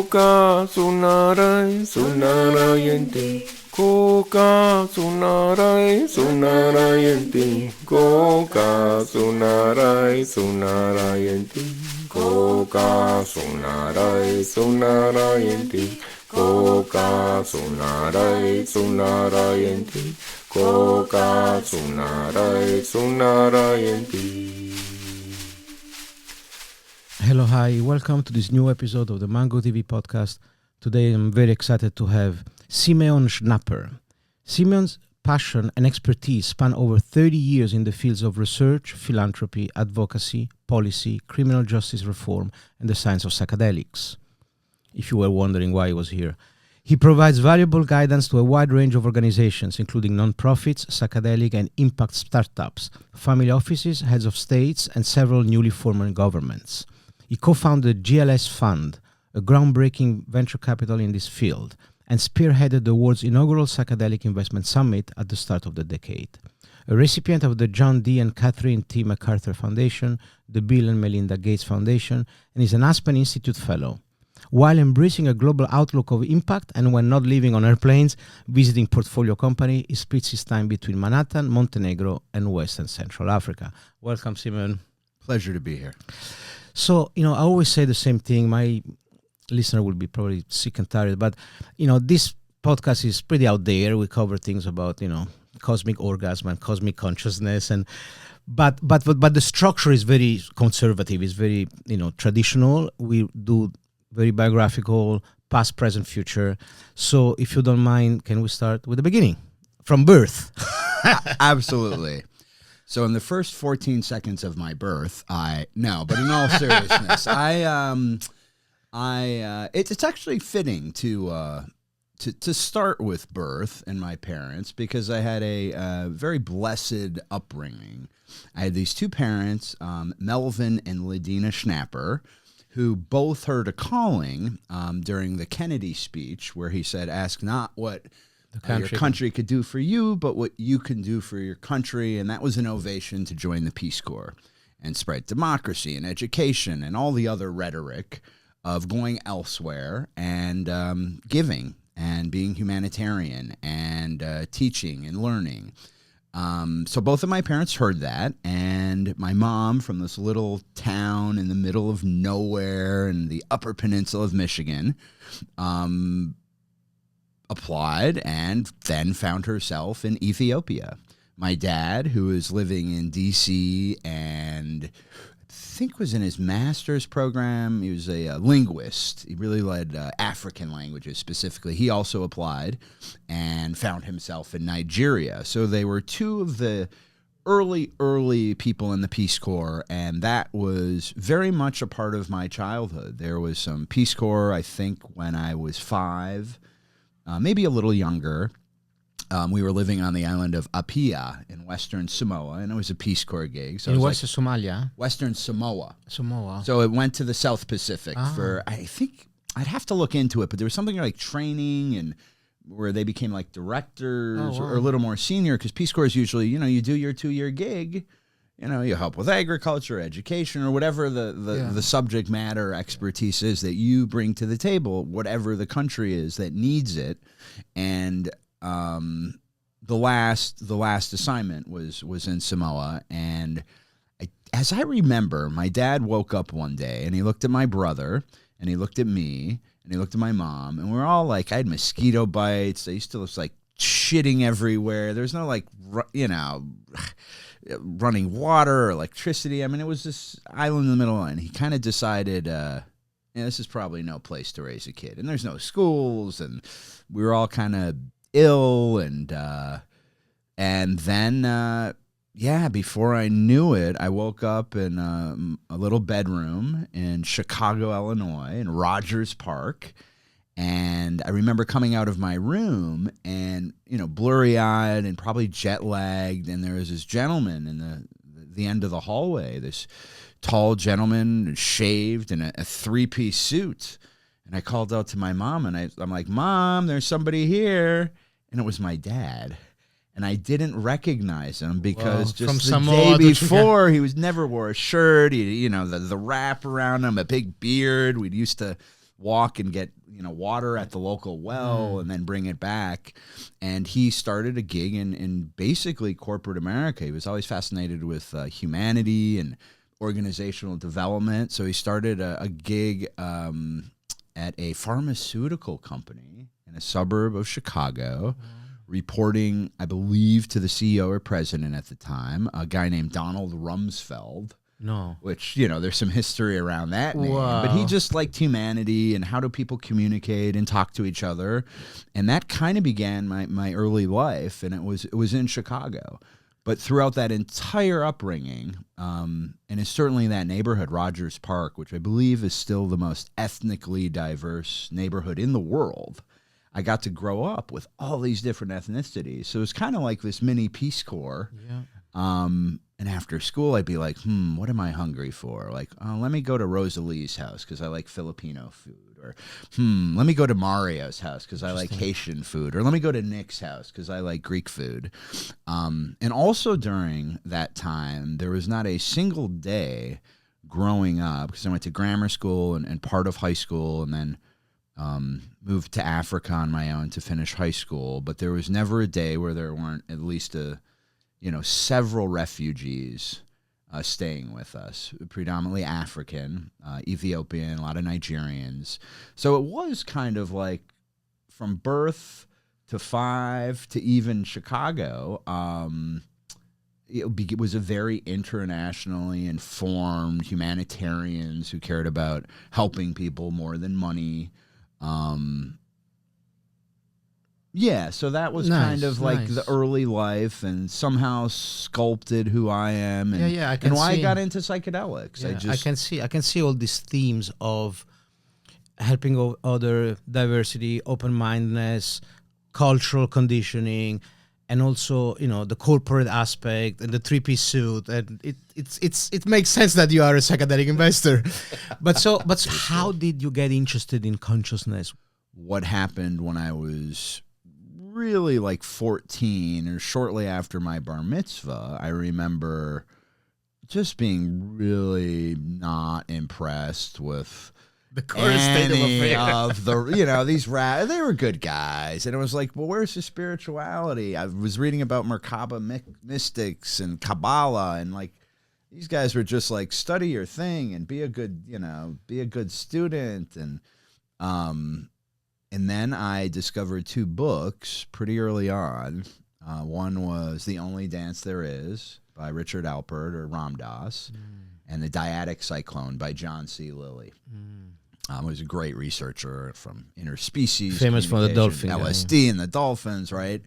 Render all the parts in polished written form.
Koka sunarai sunarayanti. Koka sunarai sunarayanti. Koka sunarai sunarayanti. Koka sunarai sunarayanti. Koka sunarai sunarayanti. Koka sunarai sunarayanti. Hello, hi, welcome to this new episode of the Mango TV podcast. Today I'm very excited to have Simeon Schnapper. Simeon's passion and expertise span over 30 years in the fields of research, philanthropy, advocacy, policy, criminal justice reform, and the science of psychedelics. If you were wondering why he was here. He provides valuable guidance to a wide range of organizations, including nonprofits, psychedelic and impact startups, family offices, heads of states, and several newly formed governments. He co-founded GLS Fund, a groundbreaking venture capital in this field, and spearheaded the world's inaugural psychedelic investment summit at the start of the decade. A recipient of the John D. and Catherine T. MacArthur Foundation, the Bill and Melinda Gates Foundation, and is an Aspen Institute fellow. While embracing a global outlook of impact and when not living on airplanes, visiting portfolio company, he splits his time between Manhattan, Montenegro, and West and Central Africa. Welcome, Simon. Pleasure to be here. So, I always say the same thing. My listener will be probably sick and tired, but, this podcast is pretty out there. We cover things about, cosmic orgasm and cosmic consciousness, but the structure is very conservative. It's very, traditional. We do very biographical, past, present, future. So if you don't mind, can we start with the beginning? From birth. Absolutely. So in the first 14 seconds of my birth, but in all seriousness, it's actually fitting to start with birth and my parents, because I had a very blessed upbringing. I had these two parents, Melvin and Ladina Schnapper, who both heard a calling during the Kennedy speech where he said, ask not what your country could do for you, but what you can do for your country. And that was an ovation to join the Peace Corps and spread democracy and education and all the other rhetoric of going elsewhere and giving and being humanitarian and teaching and learning. So both of my parents heard that, and my mom from this little town in the middle of nowhere in the Upper Peninsula of Michigan applied and then found herself in Ethiopia. My dad, who was living in D.C. and I think was in his master's program, he was a linguist. He really led African languages specifically. He also applied and found himself in Nigeria. So they were two of the early people in the Peace Corps, and that was very much a part of my childhood. There was some Peace Corps, I think, when I was 5, maybe a little younger. We were living on the island of Apia in Western Samoa, and it was a Peace Corps gig. So in Western Somalia? Western Samoa. Samoa. So it went to the South Pacific for, I think, I'd have to look into it, but there was something like training and where they became like directors or a little more senior, because Peace Corps is usually, you do your 2-year gig, you help with agriculture, education, or whatever the subject matter expertise is that you bring to the table, whatever the country is that needs it. And the last assignment was in Samoa, and as I remember, my dad woke up one day and he looked at my brother and he looked at me and he looked at my mom, and we're all like, I had mosquito bites. I used to look like shitting everywhere. There's no running water or electricity. I mean, it was this island in the middle, and he kind of decided, this is probably no place to raise a kid, and there's no schools, and we were all kind of ill, and then before I knew it, I woke up in a little bedroom in Chicago, Illinois, in Rogers Park, and I remember coming out of my room and blurry-eyed and probably jet-lagged, and there was this gentleman in the end of the hallway, this tall gentleman, shaved in a 3-piece suit. And I called out to my mom, and I'm like, Mom, there's somebody here. And it was my dad. And I didn't recognize him because just the day before, he never wore a shirt. He, the wrap around him, a big beard. We used to walk and get water at the local well and then bring it back. And he started a gig in basically corporate America. He was always fascinated with humanity and organizational development. So he started a gig at a pharmaceutical company in a suburb of Chicago, reporting, I believe, to the CEO or president at the time, a guy named Donald Rumsfeld. No. Which, there's some history around that name. Wow. But he just liked humanity and how do people communicate and talk to each other. And that kind of began my early life, and it was in Chicago. But throughout that entire upbringing, and it's certainly that neighborhood, Rogers Park, which I believe is still the most ethnically diverse neighborhood in the world, I got to grow up with all these different ethnicities. So it's kind of like this mini Peace Corps. Yeah. And after school, I'd be like, what am I hungry for? Like, let me go to Rosalie's house because I like Filipino food. Or, let me go to Mario's house because I like Haitian food. Or let me go to Nick's house because I like Greek food. And also during that time, there was not a single day growing up, because I went to grammar school and part of high school, and then moved to Africa on my own to finish high school. But there was never a day where there weren't at least several refugees staying with us, predominantly African, Ethiopian, a lot of Nigerians. So it was kind of like from birth to 5 to even Chicago. It was a very internationally informed humanitarians who cared about helping people more than money. Yeah, so that was kind of like the early life, and somehow sculpted who I am, and, and why I got into psychedelics. Yeah, I can see all these themes of helping other, diversity, open-mindedness, cultural conditioning, and also the corporate aspect and the three-piece suit, and it makes sense that you are a psychedelic investor. but how did you get interested in consciousness? What happened when I was really like 14 or shortly after my bar mitzvah, I remember just being really not impressed with the current state of affairs of the these they were good guys, and it was like, well, where's the spirituality? I was reading about Merkaba mystics and Kabbalah, and like these guys were just like, study your thing and be a good student. And then I discovered 2 books pretty early on. One was The Only Dance There Is by Richard Alpert or Ram Dass, and The Dyadic Cyclone by John C. Lilly. He was a great researcher from interspecies, famous for the dolphin, LSD and the dolphins, right?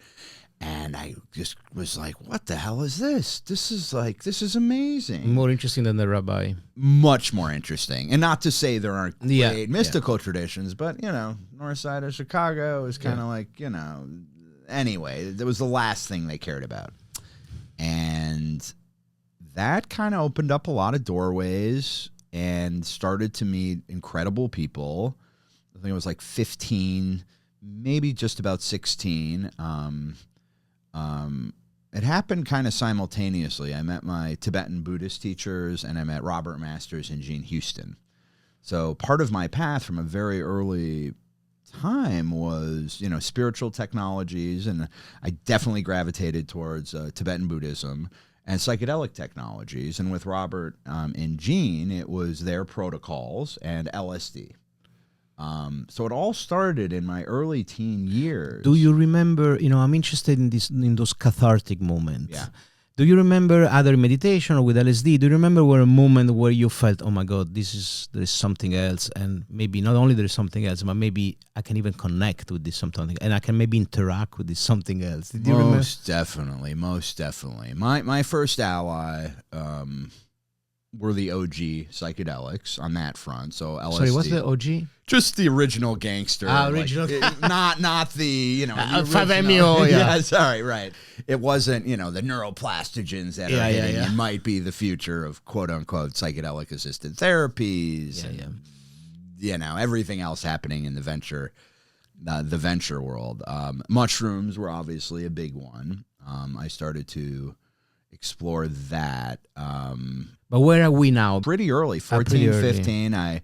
And I just was like, what the hell is this? This is amazing. More interesting than the rabbi. Much more interesting. And not to say there aren't great mystical traditions, but, north side of Chicago is kind of like, anyway, that was the last thing they cared about. And that kind of opened up a lot of doorways and started to meet incredible people. I think it was like 15, maybe just about 16. It happened kind of simultaneously. I met my Tibetan Buddhist teachers, and I met Robert Masters and Gene Houston. So part of my path from a very early time was, spiritual technologies, and I definitely gravitated towards Tibetan Buddhism and psychedelic technologies. And with Robert and Gene, it was their protocols and LSD. So it all started in my early teen years. Do you remember, I'm interested in those cathartic moments. Yeah. Do you remember either meditation or with LSD? Do you remember a moment where you felt, oh my God, there is something else, and maybe not only there is something else, but maybe I can even connect with this something, and I can maybe interact with this something else? Did you remember? Most definitely. My first ally were the OG psychedelics on that front. So LSD. Sorry, what's the OG? Just the original gangster. Original. Not the, the 5-MeO. Yeah, sorry, right. It wasn't, the neuroplastogens that are hitting and might be the future of quote-unquote psychedelic-assisted therapies. And, everything else happening in the venture world. Mushrooms were obviously a big one. I started to explore that. But where are we now? Pretty early, 14, 15. I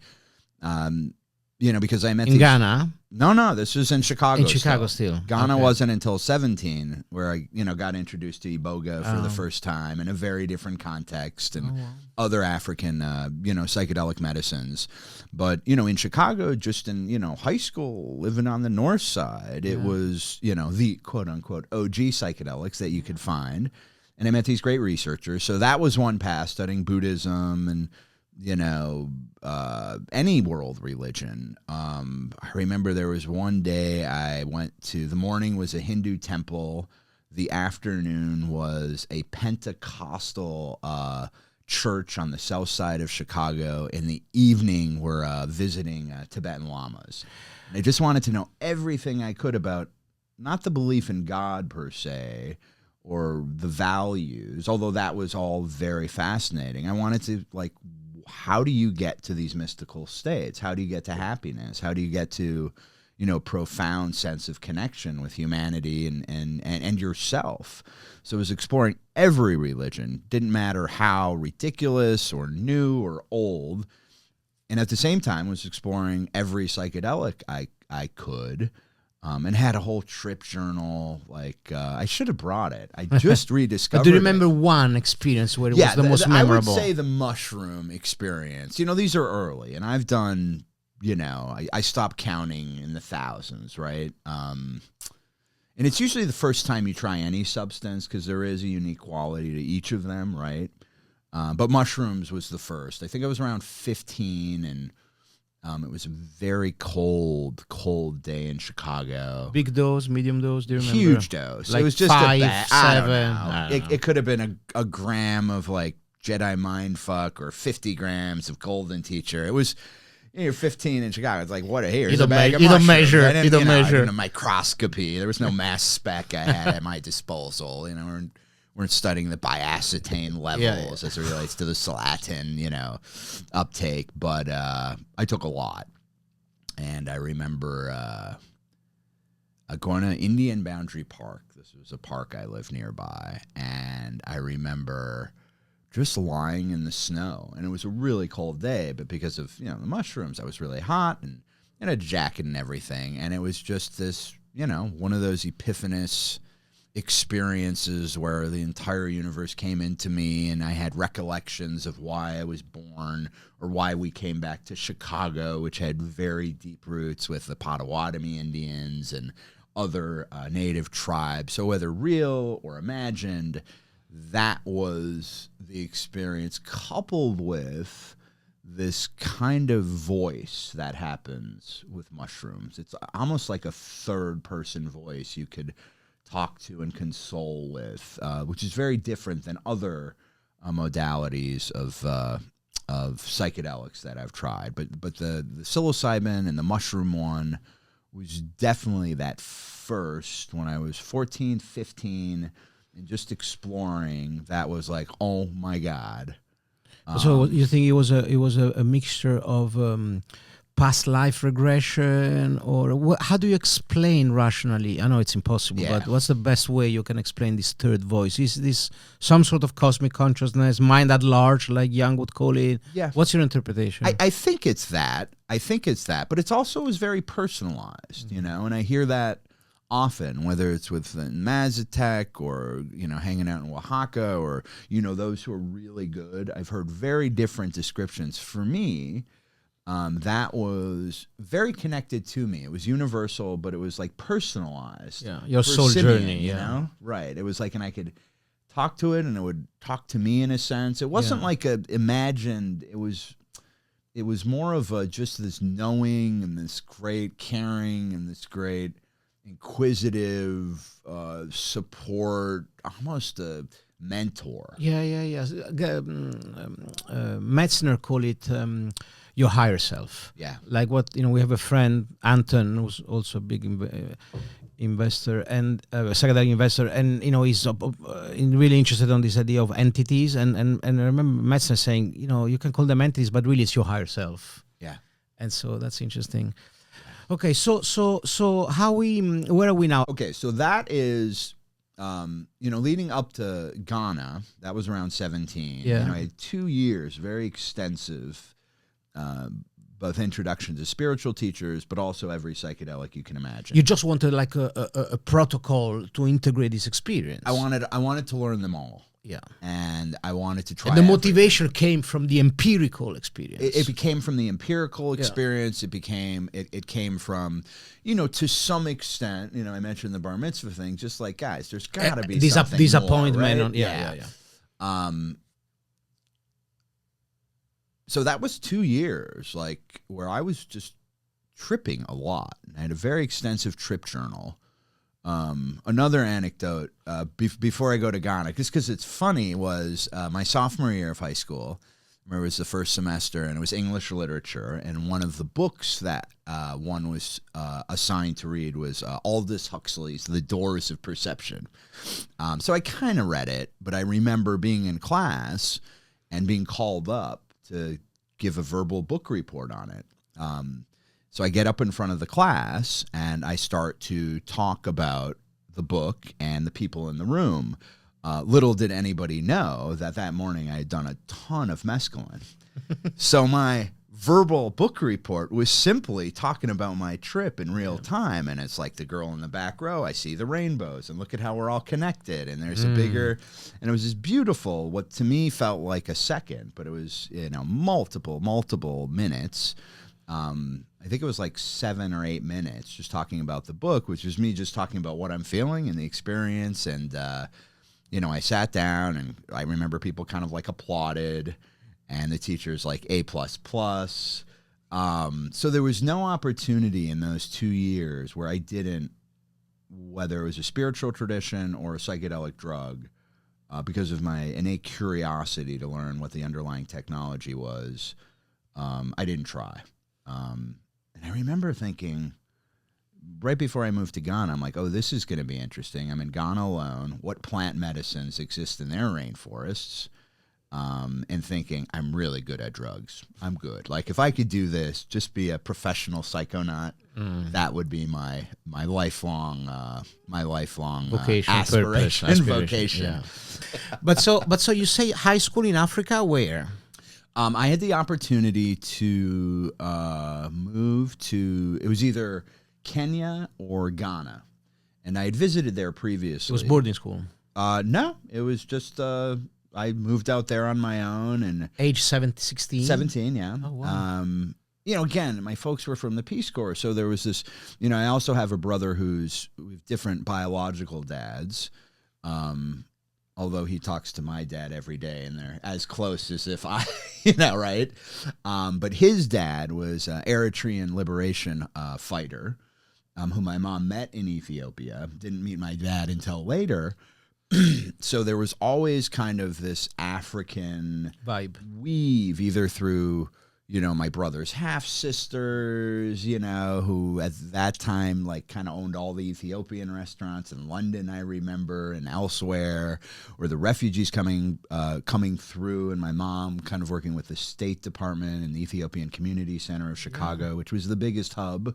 because I met in Ghana. No, this was in Chicago. In Chicago still. Ghana Okay. wasn't until 17 where I, got introduced to Iboga for the Oh. first time in a very different context and Oh, wow. other African, psychedelic medicines. But, in Chicago, just in, high school, living on the north side, it was, the quote unquote OG psychedelics that you could find. And I met these great researchers. So that was one path, studying Buddhism and, any world religion. I remember there was one day I went to, the morning was a Hindu temple. The afternoon was a Pentecostal church on the south side of Chicago. In the evening, we're visiting Tibetan lamas. And I just wanted to know everything I could about not the belief in God per se, or the values, although that was all very fascinating. I wanted to, how do you get to these mystical states? How do you get to happiness? How do you get to, profound sense of connection with humanity and yourself? So I was exploring every religion. Didn't matter how ridiculous or new or old. And at the same time was exploring every psychedelic I could. And had a whole trip journal. I should have brought it. I just rediscovered. But do you remember one experience where it was the most memorable? I would say the mushroom experience. These are early, and I've done. I stopped counting in the thousands, right? And it's usually the first time you try any substance because there is a unique quality to each of them, right? But mushrooms was the first. I think I was around 15 and. It was a very cold day in Chicago. Big dose, medium dose, do you remember? Huge dose. Like it was just 5, a bag. 7. I don't know. It could have been a gram of Jedi mindfuck or 50 grams of golden teacher. It was, you're 15 in Chicago. It's like, what a here's a bag of you don't mushrooms. measure. I didn't, You don't I measure. didn't have microscopy. There was no mass spec I had at my disposal. We're studying the biacetane levels as it relates to the Salatin, uptake. But I took a lot. And I remember going to Indian Boundary Park. This was a park I live nearby. And I remember just lying in the snow. And it was a really cold day. But because of, the mushrooms, I was really hot and had a jacket and everything. And it was just this, one of those epiphanous experiences where the entire universe came into me and I had recollections of why I was born or why we came back to Chicago, which had very deep roots with the Potawatomi Indians and other native tribes. So whether real or imagined, that was the experience coupled with this kind of voice that happens with mushrooms. It's almost like a third person voice you could talk to and console with, which is very different than other modalities of psychedelics that I've tried. But the psilocybin and the mushroom one was definitely that first when I was 14, 15, and just exploring. That was like, oh my God. So you think it was a mixture of past life regression, or how do you explain rationally? I know it's impossible, but what's the best way you can explain this third voice? Is this some sort of cosmic consciousness, mind at large, like Jung would call it? Yeah. What's your interpretation? I think it's that. But it's also is very personalized, and I hear that often, whether it's with Mazatec or, hanging out in Oaxaca or, those who are really good. I've heard very different descriptions. For me, that was very connected to me. It was universal, but it was like personalized. Yeah, your for soul Simeon, journey, you know? Right. It was like, and I could talk to it and it would talk to me in a sense. It wasn't like a imagined, it was more of a just this knowing and this great caring and this great inquisitive support, almost a mentor. Metzner call it your higher self. Yeah. Like what, we have a friend, Anton, who's also a big investor and psychedelic investor, and he's really interested on this idea of entities, and I remember Metzner saying, you can call them entities, but really it's your higher self. Yeah. And so that's interesting. Okay, so where are we now? Okay, so that is, leading up to Ghana, that was around 17. Yeah. I had 2 years, very extensive both introduction to spiritual teachers, but also every psychedelic you can imagine. You just wanted like a protocol to integrate this experience. I wanted to learn them all. Yeah. And I wanted to try. And the motivation came from the empirical experience. It became from the empirical experience. It came from, to some extent, I mentioned the bar mitzvah thing, just like, guys, there's got to be something disappointment. more, right? So that was 2 years, like, where I was just tripping a lot. I had a very extensive trip journal. Another anecdote before I go to Ghana, just because it's funny, was my sophomore year of high school. I remember it was the first semester, and it was English literature. And one of the books that one was assigned to read was Aldous Huxley's The Doors of Perception. So I kind of read it, but I remember being in class and being called up to give a verbal book report on it. So I get up in front of the class and I start to talk about the book and the people in the room. Little did anybody know that morning I had done a ton of mescaline. So my verbal book report was simply talking about my trip in real time. And it's like the girl in the back row, I see the rainbows and look at how we're all connected. And there's a bigger, and it was just beautiful, what to me felt like a second, but it was, multiple minutes. I think it was like 7 or 8 minutes just talking about the book, which was me just talking about what I'm feeling and the experience. And, I sat down and I remember people kind of like applauded, and the teacher's like A++. So there was no opportunity in those 2 years where I didn't, whether it was a spiritual tradition or a psychedelic drug, because of my innate curiosity to learn what the underlying technology was, I didn't try. And I remember thinking, right before I moved to Ghana, I'm like, oh, this is going to be interesting. I'm in Ghana alone. What plant medicines exist in their rainforests? And thinking, I'm really good at drugs. I'm good. Like, if I could do this, just be a professional psychonaut, that would be my lifelong vocation, aspiration. purpose, Vocation. Yeah. But so you say high school in Africa, where? I had the opportunity to move to, it was either Kenya or Ghana. And I had visited there previously. It was boarding school? No, it was just, I moved out there on my own. And age 16? 17, yeah. Oh, wow. Again, my folks were from the Peace Corps. So there was this, I also have a brother who's with different biological dads. Although he talks to my dad every day, and they're as close as if I, right? But his dad was an Eritrean liberation fighter, who my mom met in Ethiopia. Didn't meet my dad until later. So there was always kind of this African vibe weave, either through, my brother's half-sisters, who at that time, like, kind of owned all the Ethiopian restaurants in London, I remember, and elsewhere, or the refugees coming through, and my mom kind of working with the State Department and the Ethiopian Community Center of Chicago, which was the biggest hub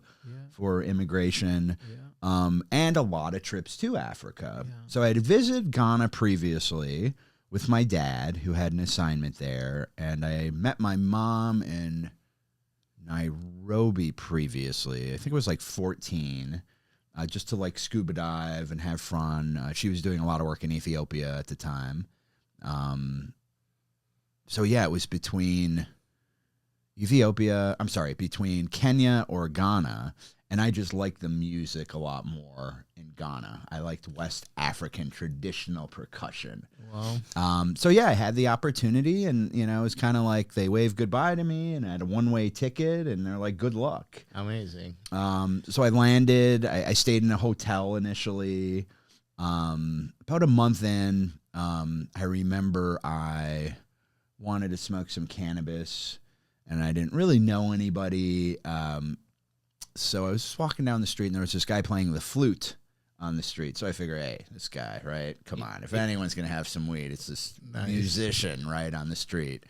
for immigration, and a lot of trips to Africa. Yeah. So I had visited Ghana previously with my dad, who had an assignment there, and I met my mom in Nairobi previously. I think it was like 14, just to like scuba dive and have fun. She was doing a lot of work in Ethiopia at the time. So yeah, it was between Kenya or Ghana. And I just liked the music a lot more in Ghana. I liked West African traditional percussion. Wow. So yeah, I had the opportunity, and it was kind of like they waved goodbye to me, and I had a one-way ticket, and they're like, "Good luck." Amazing. So I landed. I stayed in a hotel initially. About a month in, I remember I wanted to smoke some cannabis, and I didn't really know anybody. So I was just walking down the street, and there was this guy playing the flute on the street. So I figure, hey, this guy, right? Come on. If anyone's going to have some weed, it's this musician, right, on the street.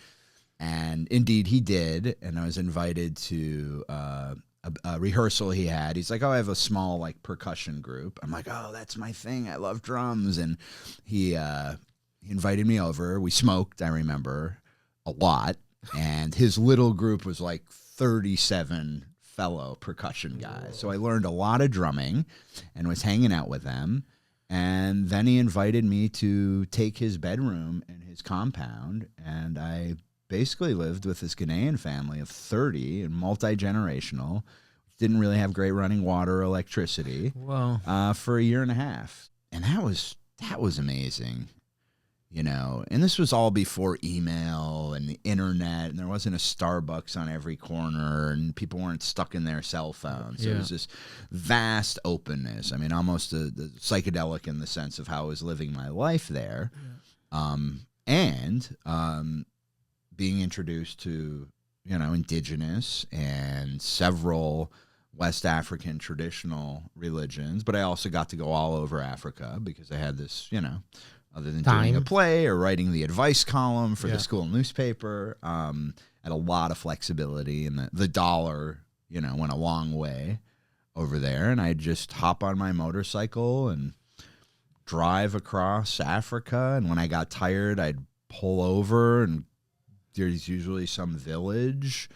And indeed, he did. And I was invited to a rehearsal he had. He's like, oh, I have a small, like, percussion group. I'm like, oh, that's my thing. I love drums. And he invited me over. We smoked, I remember, a lot. And his little group was like 37 fellow percussion guys. So I learned a lot of drumming and was hanging out with them. And then he invited me to take his bedroom in his compound. And I basically lived with this Ghanaian family of 30 and multi-generational. Didn't really have great running water or electricity. Wow. For a year and a half. And that was amazing. You know, and this was all before email and the internet, and there wasn't a Starbucks on every corner, and people weren't stuck in their cell phones. So it was this vast openness. I mean, almost the psychedelic in the sense of how I was living my life there. And being introduced to, you know, indigenous and several West African traditional religions. But I also got to go all over Africa because I had this, you know, other than doing a play or writing the advice column for the school newspaper, had a lot of flexibility, and the dollar, you know, went a long way over there. And I'd just hop on my motorcycle and drive across Africa. And when I got tired, I'd pull over, and there's usually some village,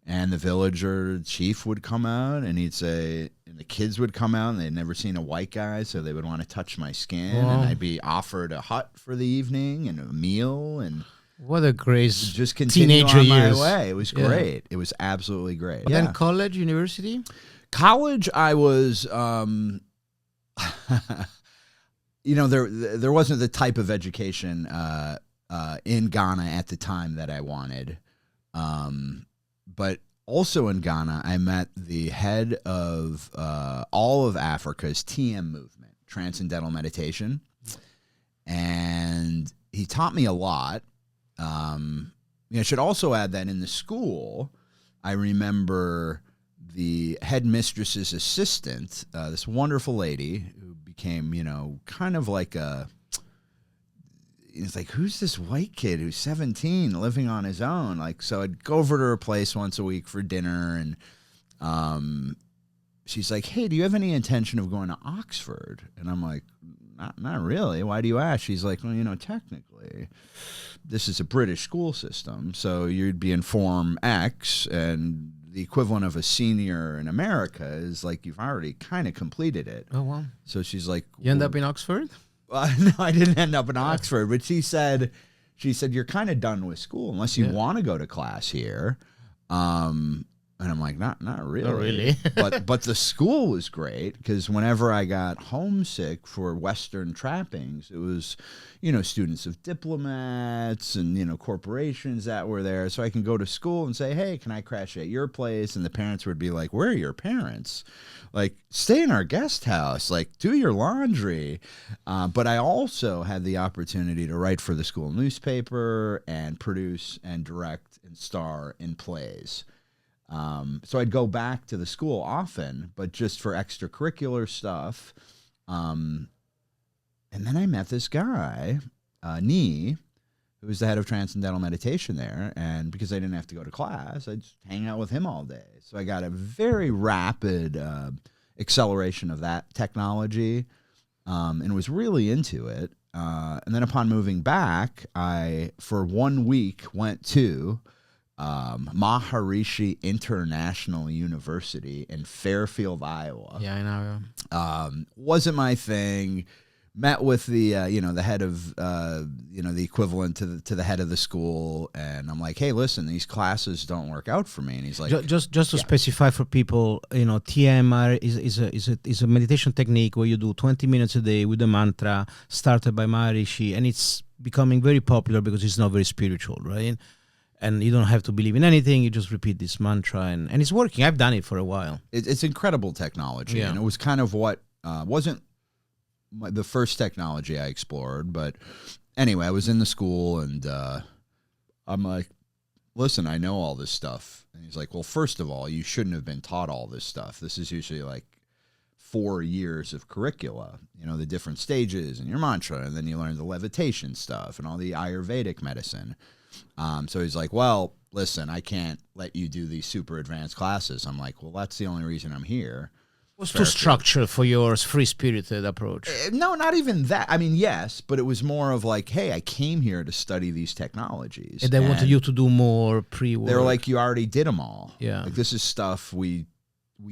and the villager chief would come out, and he'd say, and the kids would come out, and they'd never seen a white guy, so they would want to touch my skin, and I'd be offered a hut for the evening and a meal, and what a great just continue teenager on years. my way. It was great. It was absolutely great. Yeah, and college, university? College, I was, you know, there wasn't the type of education in Ghana at the time that I wanted. But also in Ghana, I met the head of all of Africa's TM movement, Transcendental Meditation. And he taught me a lot. You know, I should also add that in the school, I remember the headmistress's assistant, this wonderful lady who became, you know, kind of like it's like, who's this white kid who's 17 living on his own? Like, so I'd go over to her place once a week for dinner, and she's like, hey, do you have any intention of going to Oxford? And I'm like, not really. Why do you ask? She's like, well, you know, technically, this is a British school system, so you'd be in Form X, and the equivalent of a senior in America is like you've already kind of completed it. Oh, wow. So she's like, you end up in Oxford? No, I didn't end up in Oxford, but she said, you're kind of done with school unless you want to go to class here. And I'm like, not really. Not really. but the school was great because whenever I got homesick for Western trappings, it was, you know, students of diplomats and, you know, corporations that were there. So I can go to school and say, hey, can I crash at your place? And the parents would be like, where are your parents? Like, stay in our guest house, like, do your laundry. But I also had the opportunity to write for the school newspaper and produce and direct and star in plays. So I'd go back to the school often, but just for extracurricular stuff. And then I met this guy, Nee, who was the head of Transcendental Meditation there. And because I didn't have to go to class, I'd just hang out with him all day. So I got a very rapid acceleration of that technology and was really into it. And then upon moving back, I, for 1 week, went to Maharishi International University in Fairfield, Iowa. Yeah, I know. Wasn't my thing. Met with the you know, the head of you know, the equivalent to the head of the school, and I'm like, hey, listen, these classes don't work out for me. And he's like, just to specify for people, you know, TMR is a meditation technique where you do 20 minutes a day with a mantra started by Maharishi, and it's becoming very popular because it's not very spiritual, right? And you don't have to believe in anything. You just repeat this mantra, and it's working. I've done it for a while. It's incredible technology, and it was kind of what wasn't the first technology I explored. But anyway, I was in the school, and I'm like, listen, I know all this stuff. And he's like, well, first of all, you shouldn't have been taught all this stuff. This is usually like 4 years of curricula, you know, the different stages and your mantra, and then you learn the levitation stuff and all the Ayurvedic medicine. So he's like, well, listen, I can't let you do these super advanced classes. I'm like, well, that's the only reason I'm here. Was too structured for your free-spirited approach. No, not even that. I mean, yes, but it was more of like, hey, I came here to study these technologies. And they wanted you to do more pre-work. They were like, you already did them all. Yeah. Like, this is stuff we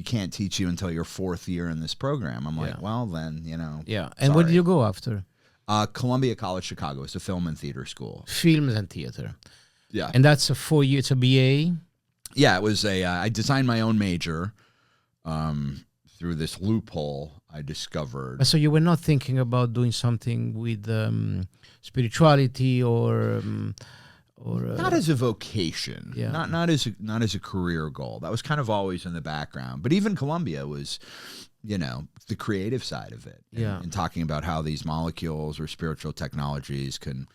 can't teach you until your fourth year in this program. I'm like, well, then, Yeah. And where did you go after? Columbia College Chicago. It's a film and theater school. Films and theater. Yeah. And that's a 4-year, it's a BA? Yeah, it was I designed my own major through this loophole I discovered. So you were not thinking about doing something with spirituality or not as a vocation, not as a career goal. That was kind of always in the background. But even Columbia was, the creative side of it. And talking about how these molecules or spiritual technologies can,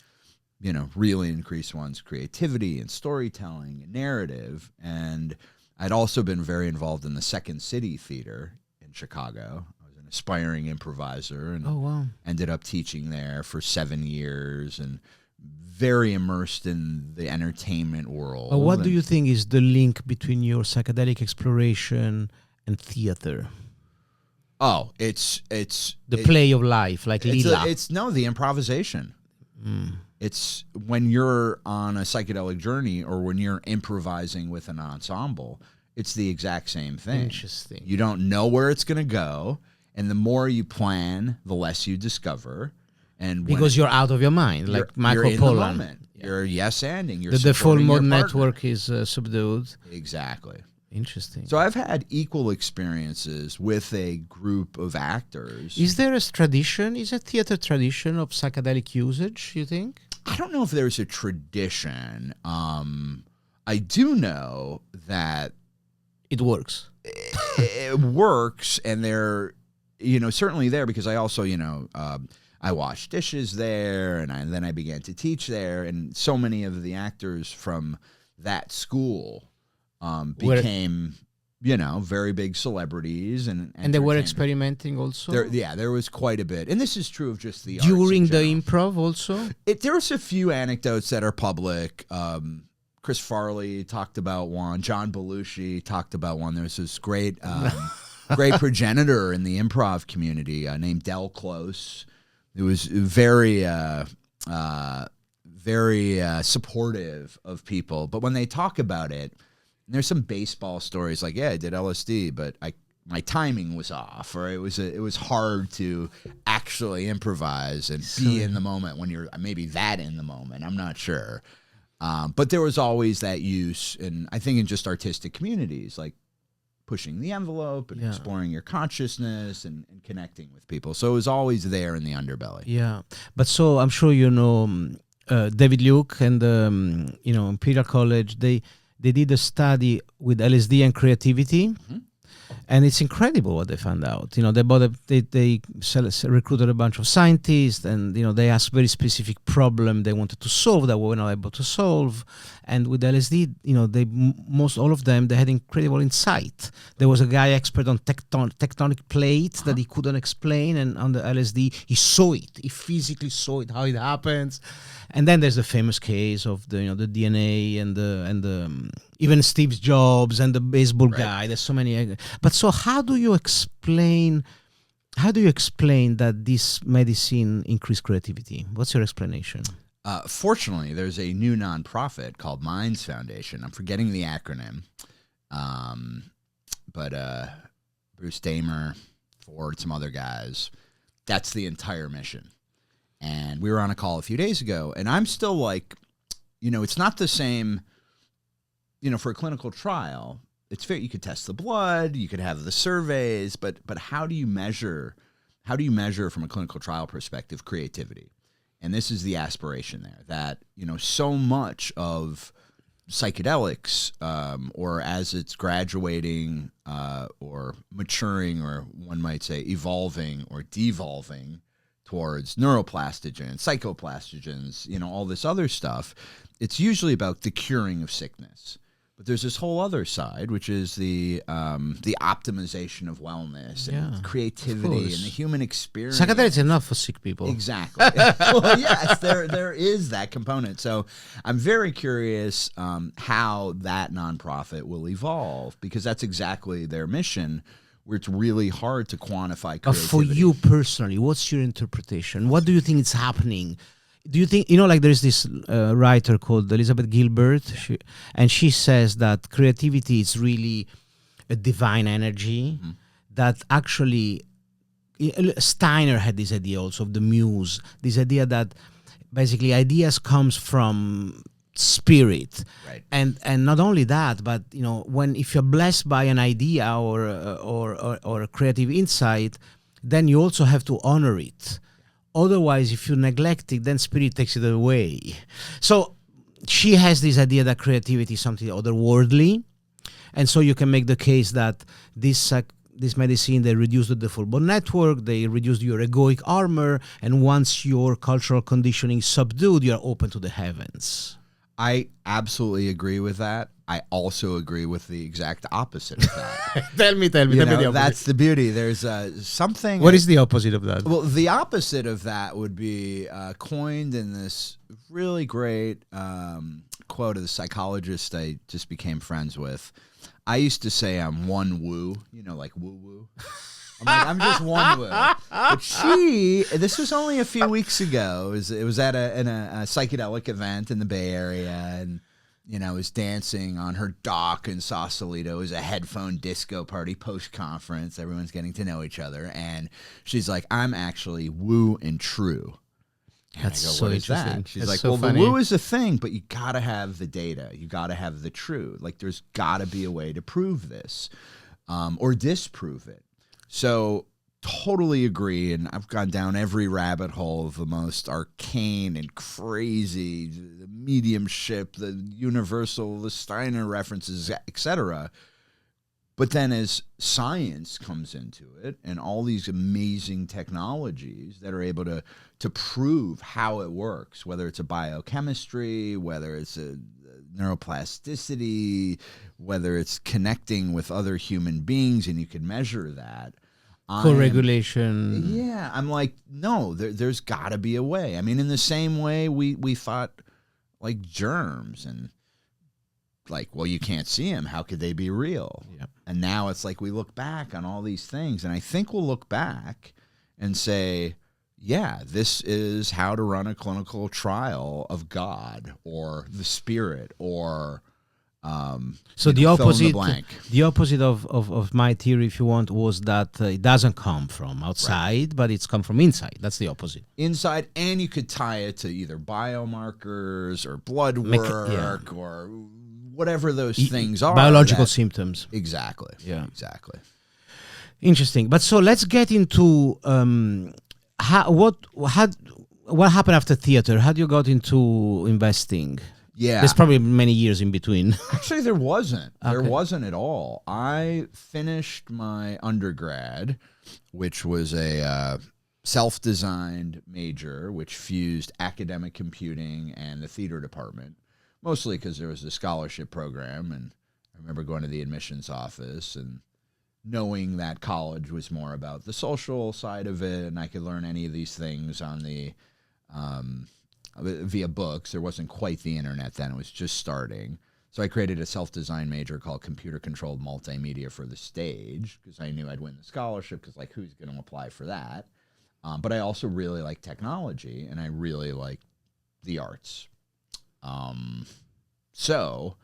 really increase one's creativity and storytelling and narrative. And I'd also been very involved in the Second City Theater in Chicago. I was an aspiring improviser and ended up teaching there for 7 years and very immersed in the entertainment world. But what do you think is the link between your psychedelic exploration and theater? Oh, it's the play of life, like Lila. The improvisation. It's when you're on a psychedelic journey or when you're improvising with an ensemble, it's the exact same thing. Interesting. You don't know where it's going to go, and the more you plan, the less you discover. And because you're out of your mind, like Michael Pollan. You're yes-anding. The full mode network is subdued. Exactly. Interesting. So I've had equal experiences with a group of actors. Is there a tradition? Is a theater tradition of psychedelic usage, you think? I don't know if there's a tradition. I do know that it works. It works, and they're, certainly there because I also, I washed dishes there, and then I began to teach there, and so many of the actors from that school became, very big celebrities, and they were experimenting also. There was quite a bit, and this is true of just the during arts the improv also. There's a few anecdotes that are public. Chris Farley talked about one. John Belushi talked about one. There's this great, great progenitor in the improv community named Del Close. It was very, very supportive of people. But when they talk about it, there's some baseball stories like, I did LSD, but my timing was off, or it was hard to actually improvise and be in the moment when you're maybe that in the moment. I'm not sure. But there was always that use, and I think in just artistic communities, like pushing the envelope and exploring your consciousness and connecting with people. So it was always there in the underbelly. Yeah. But so I'm sure David Luke and Imperial College, they did a study with LSD and creativity. Mm-hmm. And it's incredible what they found out. They recruited a bunch of scientists, and they asked very specific problem they wanted to solve that we were not able to solve. And with LSD, most all of them, they had incredible insight. There was a guy expert on tectonic plates that he couldn't explain, and on the LSD, he saw it. He physically saw it, how it happens. And then there's the famous case of the DNA and the even Steve Jobs and the baseball guy. There's so many. But so how do you explain that this medicine increased creativity? What's your explanation? Fortunately, there's a new nonprofit called Minds Foundation. I'm forgetting the acronym, but Bruce Damer, Ford, some other guys. That's the entire mission. And we were on a call a few days ago, and I'm still like, it's not the same, for a clinical trial. It's fair. You could test the blood, you could have the surveys, but how do you measure from a clinical trial perspective creativity? And this is the aspiration there, that, so much of psychedelics, or as it's graduating or maturing, or one might say evolving or devolving towards neuroplastogens, psychoplastogens, all this other stuff, it's usually about the curing of sickness. But there's this whole other side, which is the optimization of wellness and creativity and the human experience. Psychedelics is enough for sick people. Exactly. Well, yes, there is that component. So I'm very curious how that nonprofit will evolve, because that's exactly their mission, where it's really hard to quantify But creativity. for you personally, what's your interpretation? What do you think is happening? Do you think, like there's this writer called Elizabeth Gilbert, and she says that creativity is really a divine energy, that actually Steiner had this idea also of the muse, this idea that basically ideas comes from spirit, Right. and not only that, but if you're blessed by an idea or a creative insight, then you also have to honor it. Otherwise, if you neglect it, then spirit takes it away. So she has this idea that creativity is something otherworldly, and so you can make the case that this medicine, they reduce the default bone network, they reduce your egoic armor, and once your cultural conditioning is subdued, you're open to the heavens. I absolutely agree with that. I also agree with the exact opposite of that. Tell me the opposite. That's the beauty. There's something. What is the opposite of that? Well, the opposite of that would be coined in this really great quote of the psychologist I just became friends with. I used to say I'm one woo, like woo-woo. I'm like, I'm just one woo. But this was only a few weeks ago. It was at a psychedelic event in the Bay Area, and was dancing on her dock in Sausalito. It was a headphone disco party post-conference. Everyone's getting to know each other, and she's like, I'm actually woo and true. And That's I go, so what is interesting. that? She's That's like, so well, funny. the woo is a thing, but you got to have the data. You got to have the true. Like, there's got to be a way to prove this or disprove it. So totally agree, and I've gone down every rabbit hole of the most arcane and crazy, the mediumship, the universal, the Steiner references, etc. But then as science comes into it and all these amazing technologies that are able to prove how it works, whether it's a biochemistry, whether it's a neuroplasticity, whether it's connecting with other human beings and you can measure that. Co-regulation. Yeah, I'm like, no, there's got to be a way. I mean, in the same way we thought like germs and like, well, you can't see them. How could they be real? Yep. And now it's like we look back on all these things, and I think we'll look back and say, yeah, this is how to run a clinical trial of God or the Spirit or so the fill in opposite, blank. the opposite of my theory, if you want, was that it doesn't come from outside, but it's come from inside. That's the opposite. Inside, and you could tie it to either biomarkers or blood work or whatever those things are. Biological symptoms. Exactly. Yeah. Exactly. Interesting. But so let's get into what happened after theater. How you got into investing? Yeah. There's probably many years in between. Actually, there wasn't. There Okay. wasn't at all. I finished my undergrad, which was a self-designed major, which fused academic computing and the theater department, mostly because there was a scholarship program. And I remember going to the admissions office and knowing that college was more about the social side of it, and I could learn any of these things on the via books. There wasn't quite the internet then. It was just starting. So I created a self-design major called computer-controlled multimedia for the stage because I knew I'd win the scholarship because, like, who's going to apply for that? But I also really like technology, and I really like the arts. So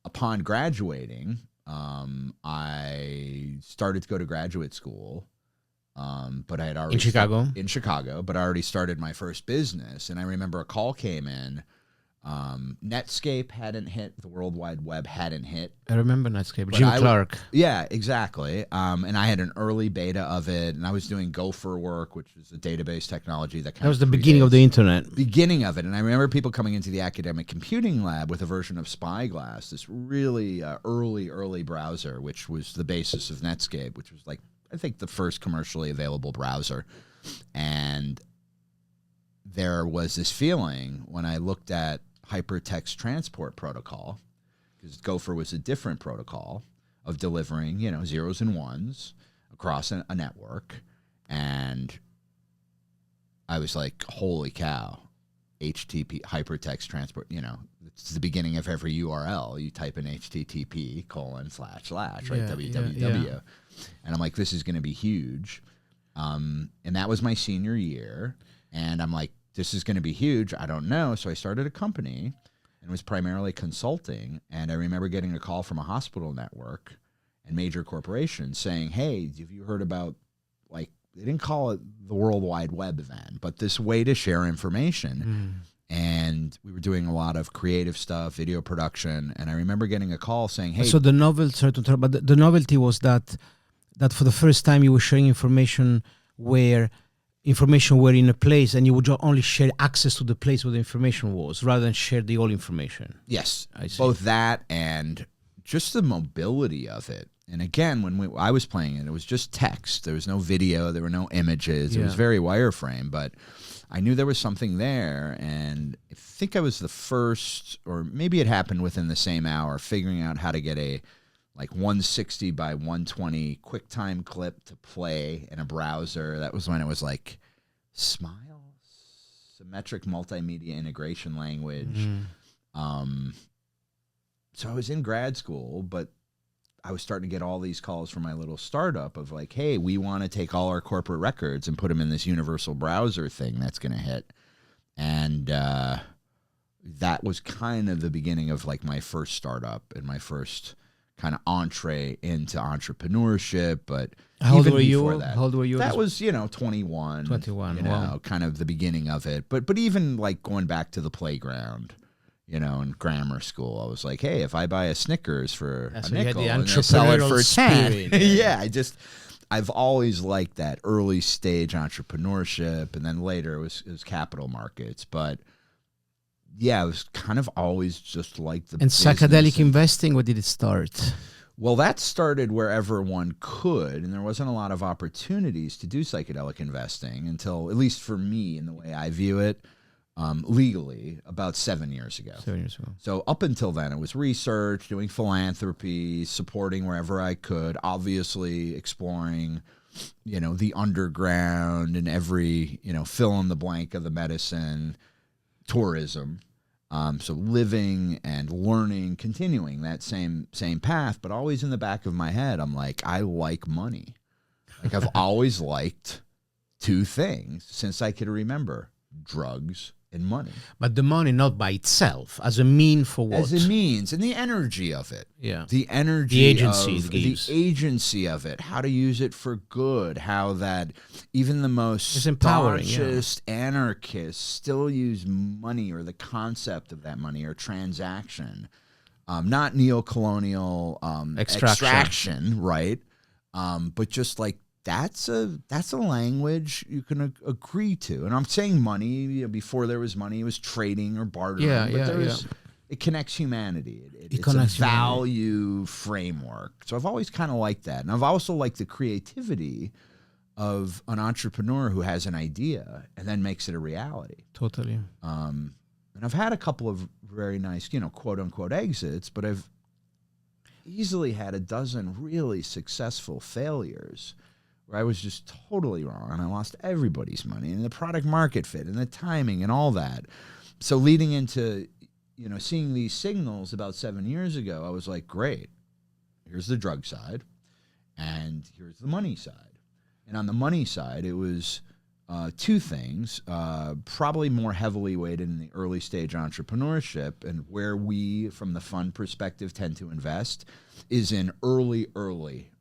upon graduating, I started to go to graduate school. But I had already In Chicago, but I already started my first business, and I remember a call came in. Netscape hadn't hit, the World Wide Web hadn't hit. I remember Netscape. But Jim Clark. Yeah, exactly. And I had an early beta of it, and I was doing Gopher work, which was a database technology that That was the beginning of the internet. Beginning of it, and I remember people coming into the academic computing lab with a version of Spyglass, this really early browser, which was the basis of Netscape, which was like, I think, the first commercially available browser. And there was this feeling when I looked at hypertext transport protocol, because Gopher was a different protocol of delivering, zeros and ones across a network. And I was like, holy cow, HTTP, hypertext transport, the it's the beginning of every URL. You type in http:// right, www. And I'm like, this is going to be huge. And that was my senior year. And I'm like, this is going to be huge. I don't know. So I started a company and was primarily consulting. And I remember getting a call from a hospital network and major corporations saying, hey, have you heard about, like, they didn't call it the World Wide Web then, but this way to share information. And we were doing a lot of creative stuff, video production. And I remember getting a call saying, hey. So the novelty, sorry to interrupt, but the novelty was that for the first time you were sharing information where information were in a place and you would only share access to the place where the information was rather than share the whole information. Yes, I see. Both that and just the mobility of it. And again, when I was playing it was just text. There was no video. There were no images. It was very wireframe, but I knew there was something there. And I think I was the first, or maybe it happened within the same hour, figuring out how to get a like 160 by 120 QuickTime clip to play in a browser. That was when it was like Smile, Symmetric Multimedia Integration Language. So I was in grad school, but I was starting to get all these calls from my little startup of like, hey, we want to take all our corporate records and put them in this universal browser thing that's going to hit. And that was kind of the beginning of like my first startup and my first kind of entree into entrepreneurship. But how old even were before you? that, How old were you? that was, 21. 21, You know, wow. kind of the beginning of it. But even like going back to the playground, in grammar school, I was like, hey, if I buy a Snickers for a So you had nickel the and I sell it for entrepreneurial 10. spirit. Yeah, I've always liked that early stage entrepreneurship. And then later it was capital markets. But yeah, it was kind of always just like the And business psychedelic investing, where did it start? Well, that started wherever one could, and there wasn't a lot of opportunities to do psychedelic investing until, at least for me, in the way I view it, legally, about 7 years ago. 7 years ago. So up until then, it was research, doing philanthropy, supporting wherever I could, obviously exploring, the underground and every, fill in the blank of the medicine, tourism. So living and learning, continuing that same path, but always in the back of my head, I'm like, I like money. Like I've always liked two things since I could remember: drugs and money. But the money not by itself, as a mean for what? As a means, and the energy of it. Yeah. The energy, The agency of it gives. the agency of it, how to use it for good, how that even the most It's empowering, staunchest anarchists still use money or the concept of that money or transaction. Not neo-colonial extraction, right? But just like that's a language you can agree to. And I'm saying money, before there was money, it was trading or bartering. It connects humanity. It's connects a value framework. So I've always kind of liked that. And I've also liked the creativity of an entrepreneur who has an idea and then makes it a reality. Totally. And I've had a couple of very nice, quote unquote exits, but I've easily had a dozen really successful failures where I was just totally wrong and I lost everybody's money and the product market fit and the timing and all that. So leading into, seeing these signals about 7 years ago, I was like, great, here's the drug side and here's the money side. And on the money side, it was two things, probably more heavily weighted in the early stage entrepreneurship, and where we, from the fund perspective, tend to invest is in early.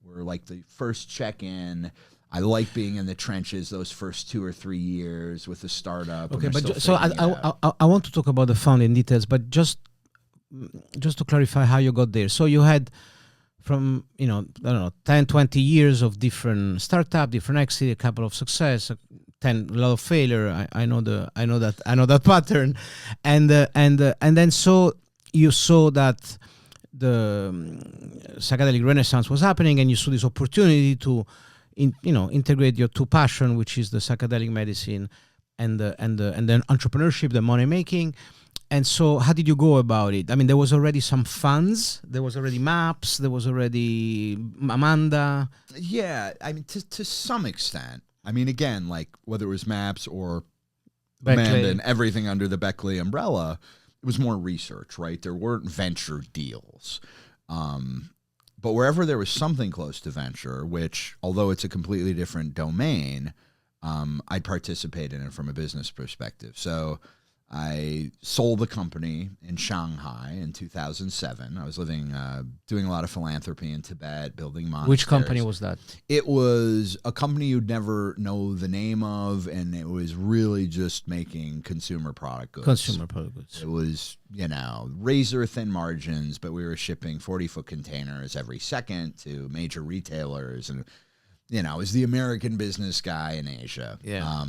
We're like the first check-in. I like being in the trenches those first 2 or 3 years with the startup. Okay, but so I want to talk about the fund in details, but just to clarify how you got there. So you had from, 10, 20 years of different startup, different exit, a couple of success, a lot of failure. I know that pattern, and then so you saw that the psychedelic renaissance was happening, and you saw this opportunity to, integrate your two passion, which is the psychedelic medicine and then entrepreneurship, the money making. And so how did you go about it? I mean, there was already some funds, there was already maps, there was already Amanda. Yeah, I mean, to some extent. I mean, again, like whether it was maps or Beckley. Amanda and everything under the Beckley umbrella, was more research, right? There weren't venture deals. But wherever there was something close to venture, which, although it's a completely different domain, I'd participate in it from a business perspective. So I sold the company in Shanghai in 2007. I was living, doing a lot of philanthropy in Tibet, building monasteries. Which company was that? It was a company you'd never know the name of, and it was really just making consumer product goods. Consumer product goods. It was, razor thin margins, but we were shipping 40-foot containers every second to major retailers. And, I was the American business guy in Asia. Yeah.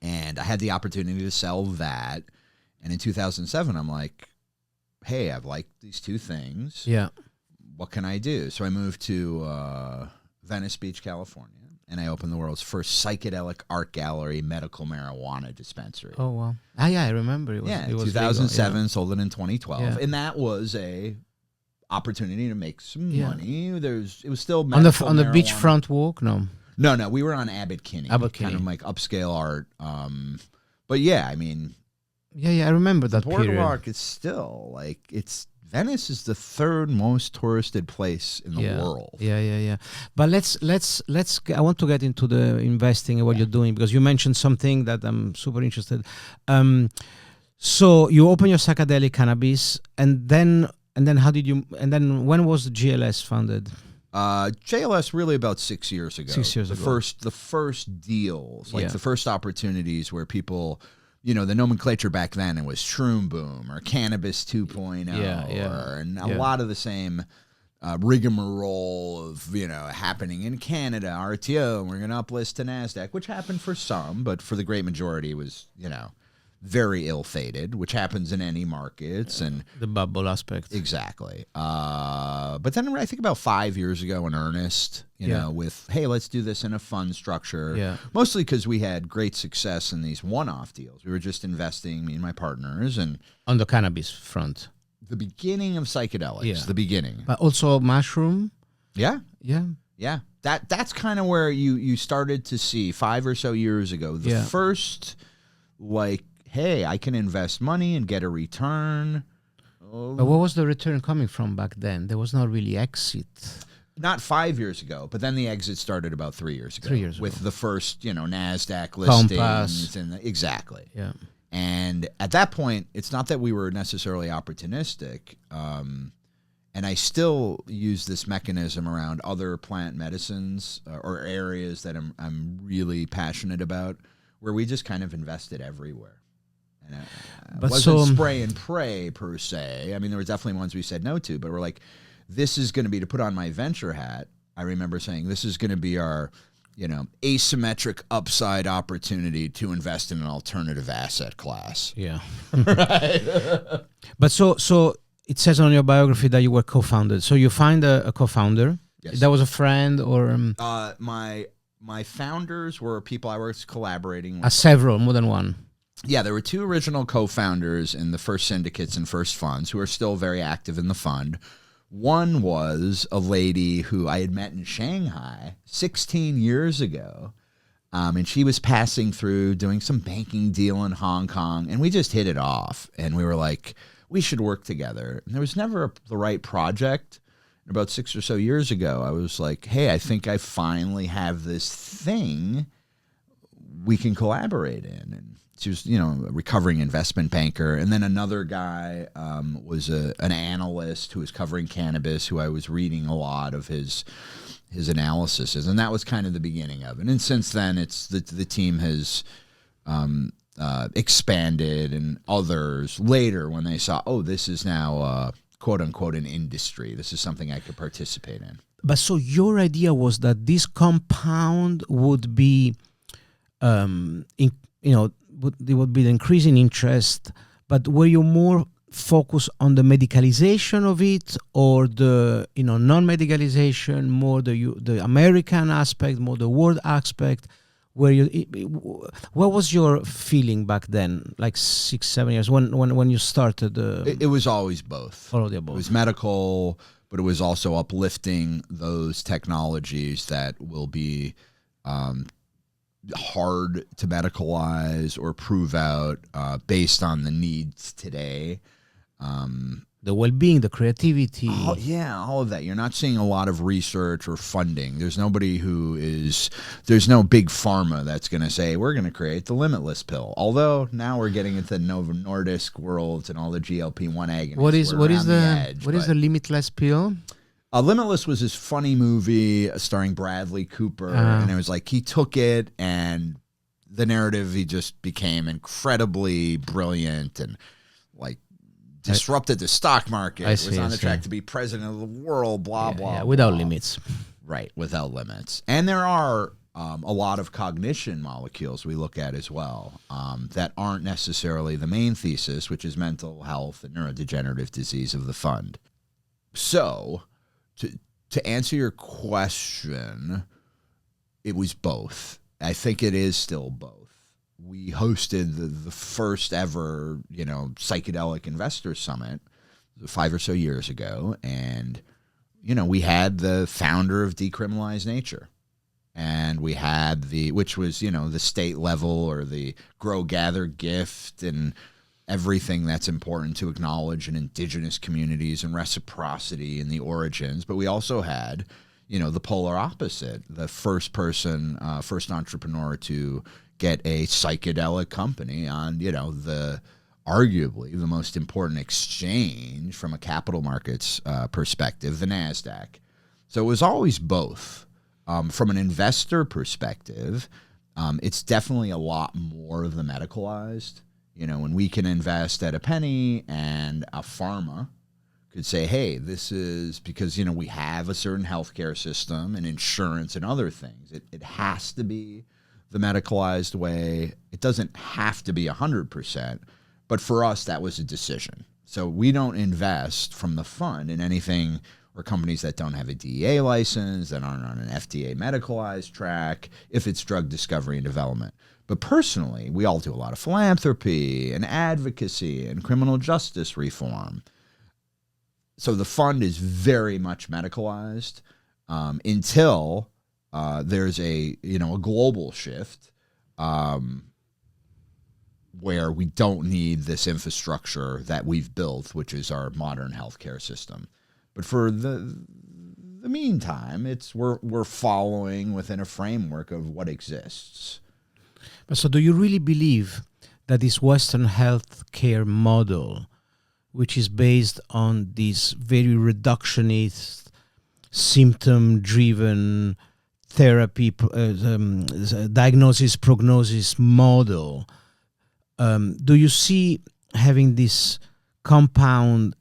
And I had the opportunity to sell that. And in 2007, I'm like, hey, I've liked these two things. Yeah. What can I do? So I moved to Venice Beach, California, and I opened the world's first psychedelic art gallery medical marijuana dispensary. Oh, wow. I remember. It was 2007, legal, sold it in 2012. Yeah. And that was a opportunity to make some money. It was still on the marijuana. beachfront walk? No, we were on Abbot Kinney. Kind of like upscale art. But yeah, I mean, I remember that Boardwalk period. is still Venice is the third most touristed place in the world. Yeah. But let's. I want to get into the investing and what you're doing, because you mentioned something that I'm super interested. So you open your psychedelic cannabis, and then how did you? And then when was the GLS founded? JLS really about 6 years ago. 6 years ago. The first deals, the first opportunities where people, the nomenclature back then, it was Shroom Boom or Cannabis 2.0 and a lot of the same rigmarole of, happening in Canada, RTO, and we're going to uplist to NASDAQ, which happened for some, but for the great majority it was, very ill-fated, which happens in any markets. And the bubble aspect. Exactly. But then I think about 5 years ago in earnest, with, hey, let's do this in a fund structure. Yeah. Mostly because we had great success in these one-off deals. We were just investing, me and my partners. And on the cannabis front. The beginning of psychedelics, the beginning. But also mushroom. Yeah. Yeah. That's kind of where you started to see 5 or so years ago, the first, hey, I can invest money and get a return. But what was the return coming from back then? There was not really exit. Not 5 years ago, but then the exit started about 3 years ago. 3 years ago. With the first, NASDAQ listings. Exactly. Yeah. And at that point, it's not that we were necessarily opportunistic. And I still use this mechanism around other plant medicines or areas that I'm really passionate about, where we just kind of invested everywhere. And it wasn't spray and pray per se. I mean, there were definitely ones we said no to, but we're like, this is going to be, to put on my venture hat, I remember saying, this is going to be our, asymmetric upside opportunity to invest in an alternative asset class. Yeah. Right. But so it says on your biography that you were co-founded. So you find a co-founder. Yes. That was a friend or... My founders were people I was collaborating with. Several, more than one. Yeah, there were two original co-founders in the first syndicates and first funds who are still very active in the fund. One was a lady who I had met in Shanghai 16 years ago, and she was passing through doing some banking deal in Hong Kong, and we just hit it off, and we were like, we should work together. And there was never the right project. About 6 or so years ago, I was like, hey, I think I finally have this thing we can collaborate in. And she was, a recovering investment banker. And then another guy was an analyst who was covering cannabis, who I was reading a lot of his analysis. And that was kind of the beginning of it. And since then, it's the team has expanded, and others later, when they saw, oh, this is now... quote unquote an industry. This is something I could participate in. But so your idea was that this compound would be, there would be an increase in interest, but were you more focused on the medicalization of it, or the non-medicalization, more the American aspect, more the world aspect? What was your feeling back then, like 6, 7 years, when you started? It was always both. All of the above. It was medical, but it was also uplifting those technologies that will be hard to medicalize or prove out based on the needs today. The well-being, the creativity. All of that. You're not seeing a lot of research or funding. There's no big pharma that's going to say, we're going to create the limitless pill. Although now we're getting into Novo Nordisk worlds and all the GLP-1 agonists. What is the limitless pill? Limitless was this funny movie starring Bradley Cooper. And it was like, he took it and the narrative, he just became incredibly brilliant and like, disrupted the stock market, was on the track to be president of the world, blah, blah. Without limits. Right, without limits. And there are a lot of cognition molecules we look at as well that aren't necessarily the main thesis, which is mental health and neurodegenerative disease of the fund. So, to answer your question, it was both. I think it is still both. We hosted the first ever, psychedelic investor summit 5 or so years ago. And, we had the founder of Decriminalized Nature. And we had which was, the state level or the grow, gather, gift and everything that's important to acknowledge in indigenous communities and reciprocity and the origins. But we also had, the polar opposite, the first entrepreneur to get a psychedelic company on, arguably the most important exchange from a capital markets perspective, the NASDAQ. So it was always both. From an investor perspective, it's definitely a lot more of the medicalized. When we can invest at a penny and a pharma could say, hey, this is because, we have a certain healthcare system and insurance and other things. It has to be the medicalized way. It doesn't have to be 100%, but for us, that was a decision. So we don't invest from the fund in anything or companies that don't have a DEA license, that aren't on an FDA medicalized track, if it's drug discovery and development. But personally, we all do a lot of philanthropy and advocacy and criminal justice reform. So the fund is very much medicalized until there's a global shift where we don't need this infrastructure that we've built, which is our modern healthcare system. But for the meantime, we're following within a framework of what exists. So do you really believe that this Western healthcare model, which is based on this very reductionist, symptom-driven therapy, diagnosis, prognosis model, do you see having this compound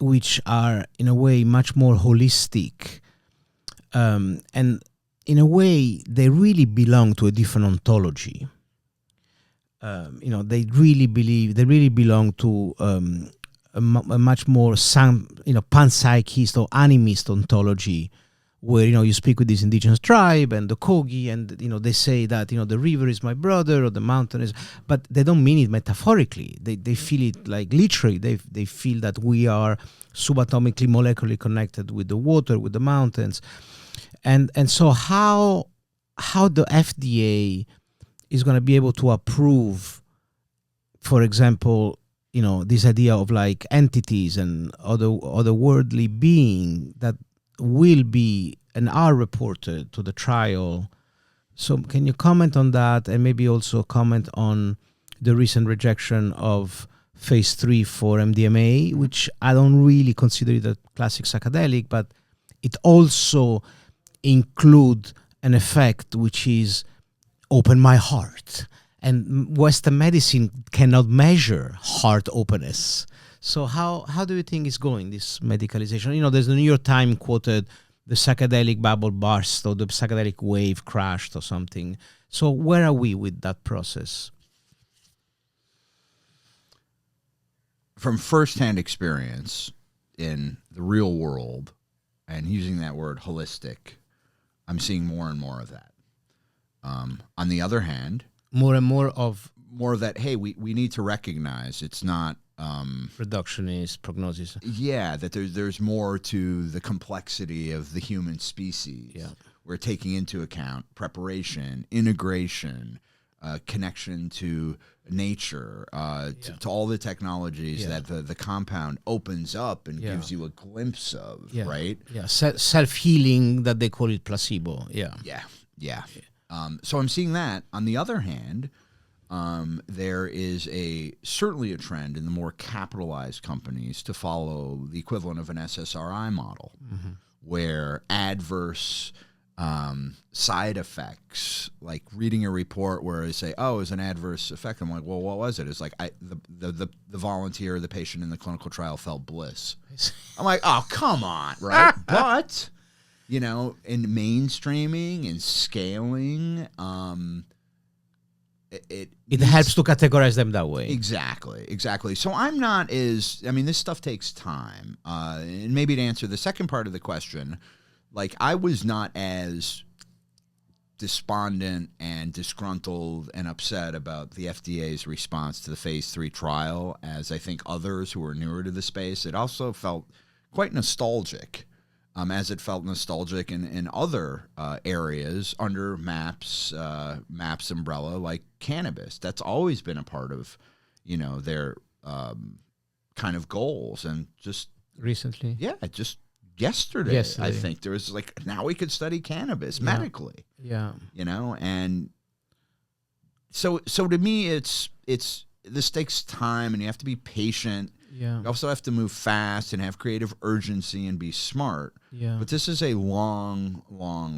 which are in a way much more holistic, and in a way they really belong to a different ontology? They really belong to a much more panpsychist or animist ontology, where you speak with this indigenous tribe and the Kogi, and they say that the river is my brother or the mountain is, but they don't mean it metaphorically. They feel it like literally. They feel that we are subatomically, molecularly connected with the water, with the mountains, and so how the FDA is going to be able to approve, for example, this idea of like entities and otherworldly being that will be and are reported to the trial. So can you comment on that, and maybe also comment on the recent rejection of phase 3 for MDMA, which I don't really consider it a classic psychedelic, but it also include an effect which is open my heart. And Western medicine cannot measure heart openness. So how do you think it's going, this medicalization? There's the New York Times quoted the psychedelic bubble burst or the psychedelic wave crashed or something. So where are we with that process? From firsthand experience in the real world, and using that word holistic, I'm seeing more and more of that. On the other hand, more and more of that, hey, we need to recognize it's not reductionist prognosis. Yeah, that there's more to the complexity of the human species. Yeah. we're taking into account preparation, integration, connection to nature, to all the technologies that the compound opens up and gives you a glimpse of, right? Yeah, self-healing, that they call it placebo. Yeah. So I'm seeing that. On the other hand, there is certainly a trend in the more capitalized companies to follow the equivalent of an SSRI model, where adverse side effects, like reading a report where they say, "Oh, it was an adverse effect." I'm like, "Well, what was it?" It's like the volunteer, the patient in the clinical trial felt bliss. I'm like, "Oh, come on, right?" But in mainstreaming and scaling, it helps to categorize them that way. Exactly. So I'm not this stuff takes time. And maybe to answer the second part of the question, like, I was not as despondent and disgruntled and upset about the FDA's response to the phase 3 trial as I think others who are newer to the space. It also felt quite nostalgic, as it felt nostalgic in other areas under MAPS umbrella, like cannabis. That's always been a part of, their kind of goals. And just recently, just yesterday, I think there was like, now we could study cannabis medically. And so to me, it's this takes time, and you have to be patient. You also have to move fast and have creative urgency and be smart. But this is a long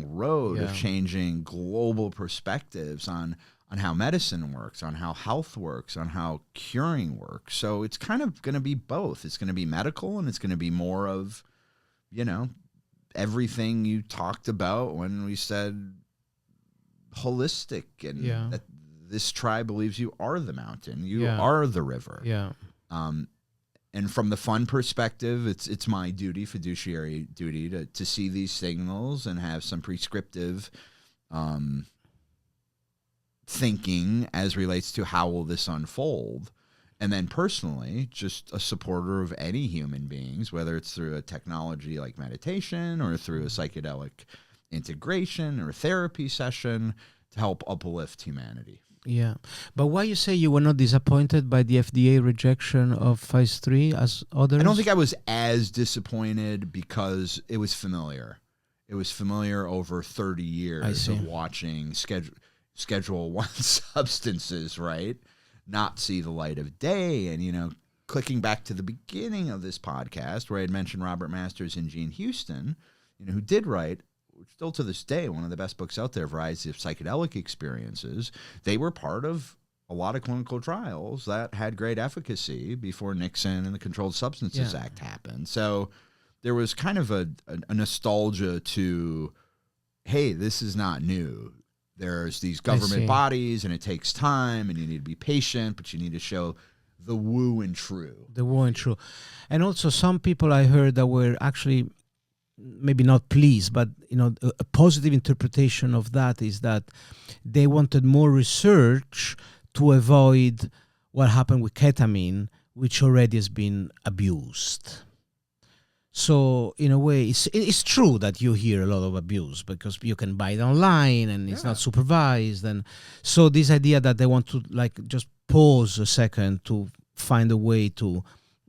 road of changing global perspectives on how medicine works, on how health works, on how curing works. So it's kind of going to be both. It's going to be medical, and it's going to be more of, everything you talked about when we said holistic, and that this tribe believes you are the mountain, you are the river. And from the fun perspective, it's my fiduciary duty to see these signals and have some prescriptive thinking as relates to how will this unfold. And then personally, just a supporter of any human beings, whether it's through a technology like meditation or through a psychedelic integration or therapy session to help uplift humanity. Yeah. But why you say you were not disappointed by the FDA rejection of phase 3 as others? I don't think I was as disappointed because it was familiar. It was familiar over 30 years of watching Schedule 1 substances, right, not see the light of day. And, clicking back to the beginning of this podcast where I had mentioned Robert Masters and Gene Houston, who did write, still to this day, one of the best books out there, Variety of Psychedelic Experiences. They were part of a lot of clinical trials that had great efficacy before Nixon and the Controlled Substances Act happened. So there was kind of a nostalgia to, hey, this is not new. There's these government bodies, and it takes time, and you need to be patient, but you need to show the woo and true. The woo and true. And also some people I heard that were actually maybe not pleased, but a positive interpretation of that is that they wanted more research to avoid what happened with ketamine, which already has been abused. So in a way, it's true that you hear a lot of abuse because you can buy it online and it's not supervised. And so this idea that they want to just pause a second to find a way to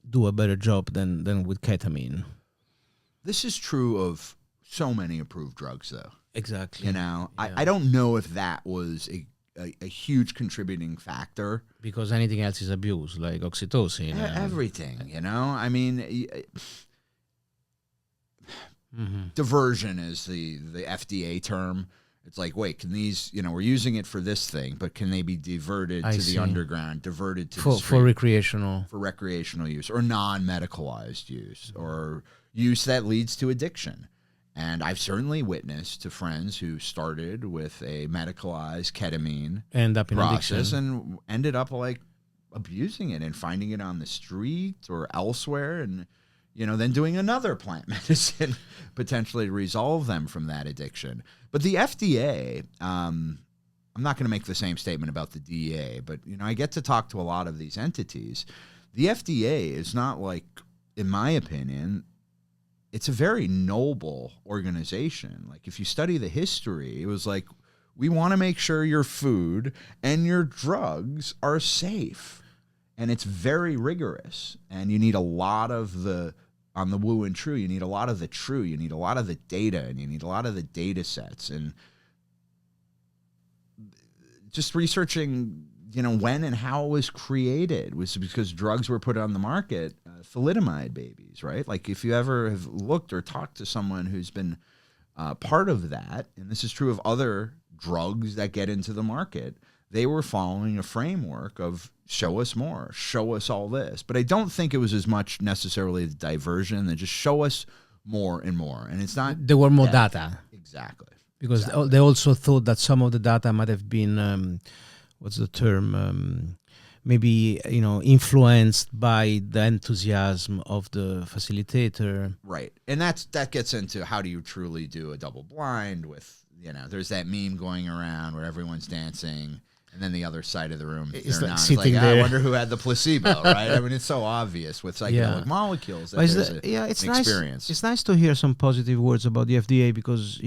do a better job than with ketamine. This is true of so many approved drugs, though. Exactly. I don't know if that was a huge contributing factor. Because anything else is abuse, like oxytocin. Everything, I mean, diversion is the FDA term. It's like, wait, can these, we're using it for this thing, but can they be diverted to the underground, diverted to the street, for recreational use, or non-medicalized use, or use that leads to addiction? And I've certainly witnessed to friends who started with a medicalized ketamine end up in process addiction. And ended up like abusing it and finding it on the street or elsewhere, and then doing another plant medicine potentially to resolve them from that addiction. But the FDA, I'm not going to make the same statement about the DEA, but I get to talk to a lot of these entities. The FDA is not like, in my opinion, it's a very noble organization. Like if you study the history, it was like, we want to make sure your food and your drugs are safe. And it's very rigorous. And you need a lot of on the woo and true, you need a lot of the true, you need a lot of the data, and you need a lot of the data sets. And just researching, when and how it was created was because drugs were put on the market, thalidomide babies, right? Like if you ever have looked or talked to someone who's been part of that, and this is true of other drugs that get into the market, they were following a framework of show us more, show us all this. But I don't think it was as much necessarily the diversion than just show us more and more. And it's not... There were more data. Exactly. Because they also thought that some of the data might have been, what's the term, maybe, influenced by the enthusiasm of the facilitator. Right. And that gets into how do you truly do a double blind with, there's that meme going around where everyone's dancing and then the other side of the room, it's they're like not. sitting it's like, there. I wonder who had the placebo, right? I mean, it's so obvious with psychedelic molecules that there's it's an nice. experience. It's nice to hear some positive words about the FDA because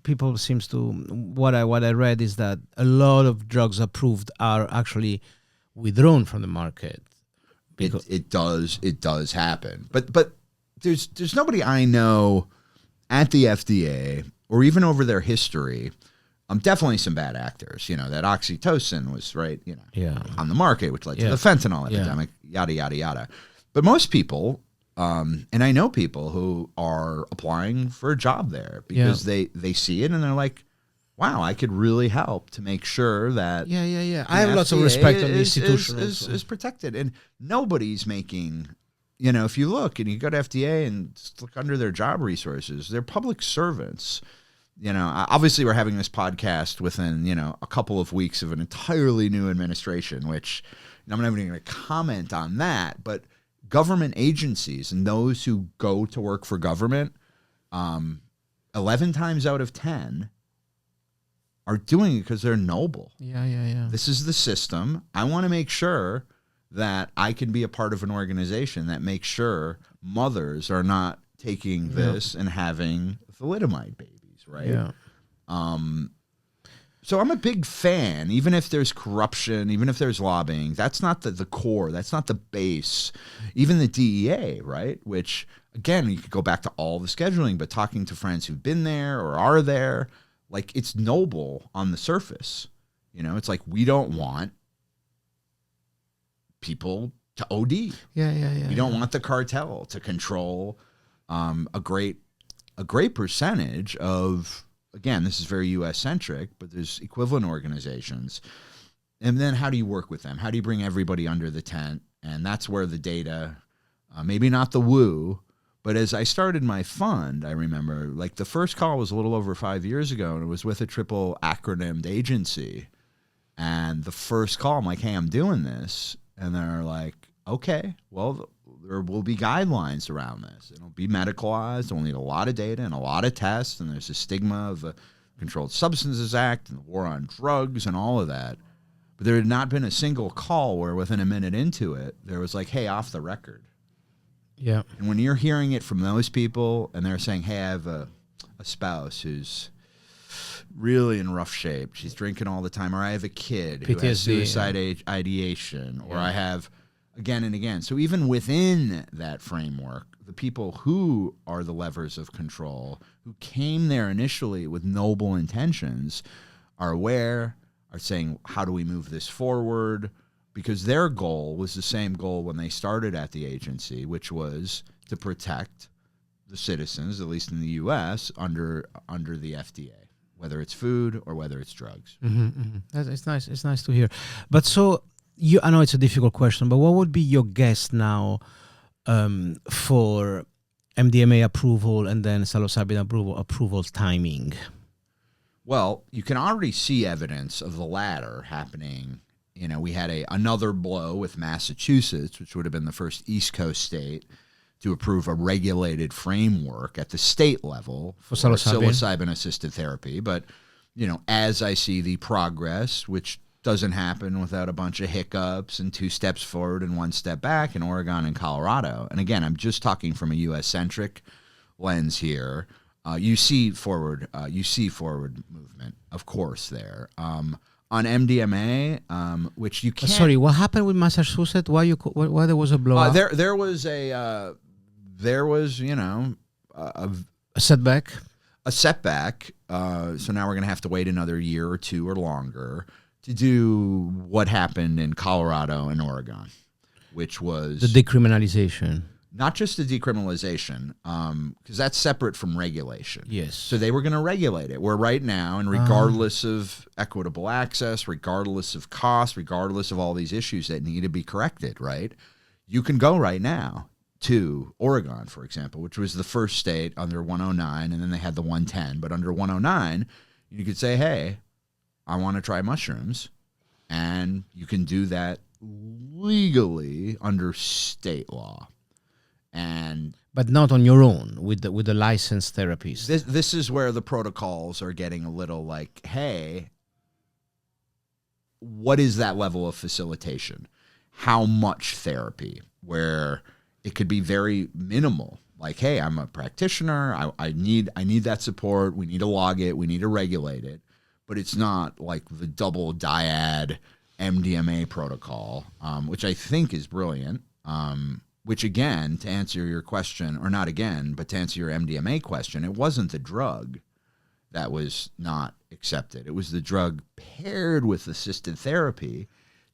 people seems to what I read is that a lot of drugs approved are actually withdrawn from the market. It does happen, but there's nobody I know at the FDA or even over their history. Definitely some bad actors. That oxytocin was on the market, which led to the fentanyl epidemic, yada yada yada. But most people, and I know people who are applying for a job there because they see it and they're like, wow, I could really help to make sure that I have lots of respect for the institution is protected, and nobody's making. If you look and you go to FDA and just look under their job resources, they're public servants. Obviously we're having this podcast within, a couple of weeks of an entirely new administration, which I'm not even going to comment on that, but government agencies and those who go to work for government, 11 times out of 10 are doing it because they're noble. Yeah. This is the system. I want to make sure that I can be a part of an organization that makes sure mothers are not taking this and having thalidomide babies. Right. Yeah. So I'm a big fan, even if there's corruption, even if there's lobbying, that's not the core, that's not the base. Even the DEA, right? Which again, you could go back to all the scheduling, but talking to friends who've been there or are there, like it's noble on the surface. It's like we don't want people to OD. Yeah. We don't want the cartel to control a great percentage of, again, this is very U.S. centric, but there's equivalent organizations. And then how do you work with them? How do you bring everybody under the tent? And that's where the data, maybe not the woo, but as I started my fund, I remember like the first call was a little over 5 years ago, and it was with a triple acronymed agency. And the first call, I'm like, hey, I'm doing this. And they're like, okay, well, there will be guidelines around this. It'll be medicalized. We'll need a lot of data and a lot of tests. And there's a stigma of the Controlled Substances Act and the war on drugs and all of that. But there had not been a single call where within a minute into it, there was like, hey, off the record. Yeah. And when you're hearing it from those people and they're saying, hey, I have a spouse who's really in rough shape. She's drinking all the time. Or I have a kid who has suicide ideation. Or I have... again and again. So even within that framework, the people who are the levers of control, who came there initially with noble intentions, are aware, are saying, how do we move this forward? Because their goal was the same goal when they started at the agency, which was to protect the citizens, at least in the U.S., under the FDA, whether it's food or whether it's drugs. It's nice. It's nice to hear. But so... I know it's a difficult question, but what would be your guess now for MDMA approval and then psilocybin approval timing? Well, you can already see evidence of the latter happening. We had another blow with Massachusetts, which would have been the first East Coast state to approve a regulated framework at the state level for psilocybin-assisted therapy. But, as I see the progress, which doesn't happen without a bunch of hiccups and 2 steps forward and 1 step back in Oregon and Colorado. And again, I'm just talking from a U.S.-centric lens here, you see forward movement, of course, there. On MDMA, which you can't. Sorry, what happened with Massachusetts? Why there was a blowout? There was a setback. A setback. So now we're going to have to wait another year or two or longer to do what happened in Colorado and Oregon, which was the decriminalization. Not just the decriminalization, because that's separate from regulation. Yes. So they were going to regulate it. Where right now, and regardless of equitable access, regardless of cost, regardless of all these issues that need to be corrected, right? You can go right now to Oregon, for example, which was the first state under 109, and then they had the 110. But under 109, you could say, hey, I want to try mushrooms, and you can do that legally under state law. But not on your own with the licensed therapists. This is where the protocols are getting a little like, hey, what is that level of facilitation? How much therapy? Where it could be very minimal. Like, hey, I'm a practitioner. I need that support. We need to log it. We need to regulate it. But it's not like the double dyad MDMA protocol, which I think is brilliant. Which, again, to answer your question, or not again, but to answer your MDMA question, it wasn't the drug that was not accepted. It was the drug paired with assisted therapy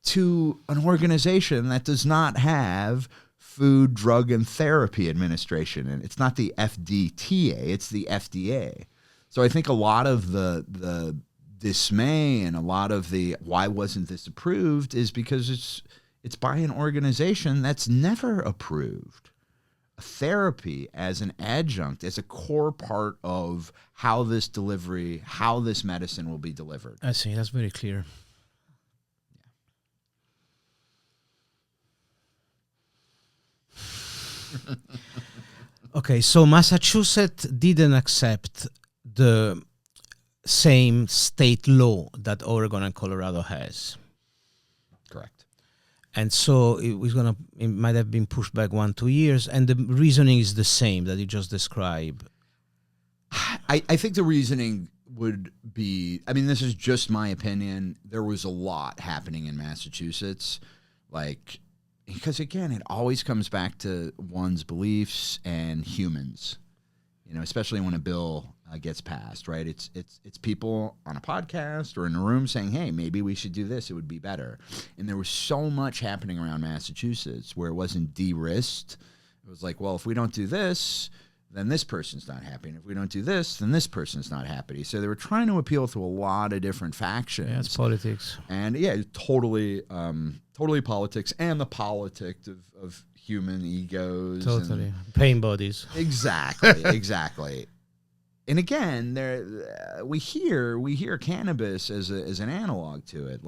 to an organization that does not have Food, Drug, and Therapy Administration. And it's not the FDTA, it's the FDA. So I think a lot of the dismay and a lot of the why wasn't this approved is because it's by an organization that's never approved therapy as an adjunct, as a core part of how this medicine will be delivered. I see. That's very clear. Yeah. Okay, so Massachusetts didn't accept the same state law that Oregon and Colorado has. Correct. And so it might have been pushed back 1-2 years, and the reasoning is the same that you just described. I think the reasoning would be, I mean, this is just my opinion. There was a lot happening in Massachusetts, because again, it always comes back to one's beliefs and humans, especially when a bill gets passed, right? It's people on a podcast or in a room saying, hey, maybe we should do this. It would be better. And there was so much happening around Massachusetts where it wasn't de-risked. It was like, well, if we don't do this, then this person's not happy. And if we don't do this, then this person's not happy. So they were trying to appeal to a lot of different factions. Yeah, it's politics. And yeah, totally politics, and the politics of human egos. Totally. Pain bodies. Exactly. And again, we hear cannabis as an analog to it.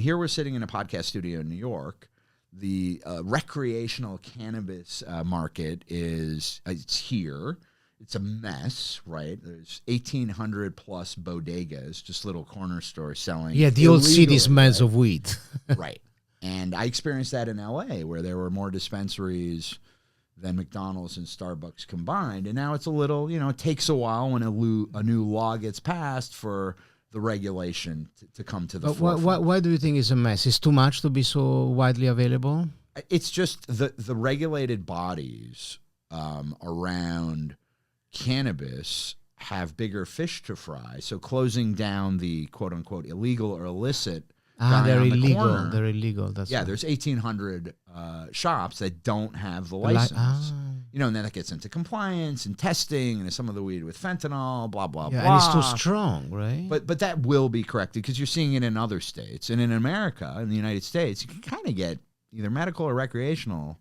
Here we're sitting in a podcast studio in New York. The recreational cannabis market it's here. It's a mess, right? There's 1,800 plus bodegas, just little corner stores selling. Yeah, the old city smells of weed. Right. And I experienced that in LA, where there were more dispensaries than McDonald's and Starbucks combined. And now it's a little, it takes a while when a new law gets passed for the regulation to come to the forefront. Why do you think it's a mess? It's too much to be so widely available? It's just the regulated bodies around cannabis have bigger fish to fry. So closing down the quote-unquote illegal or illicit they're illegal. Corner, they're illegal. That's right. There's 1,800 shops that don't have the license. And then that gets into compliance and testing, and some of the weed with fentanyl, blah blah blah. And it's too strong, right? But that will be corrected because you're seeing it in other states, and in America, in the United States, you can kind of get either medical or recreational.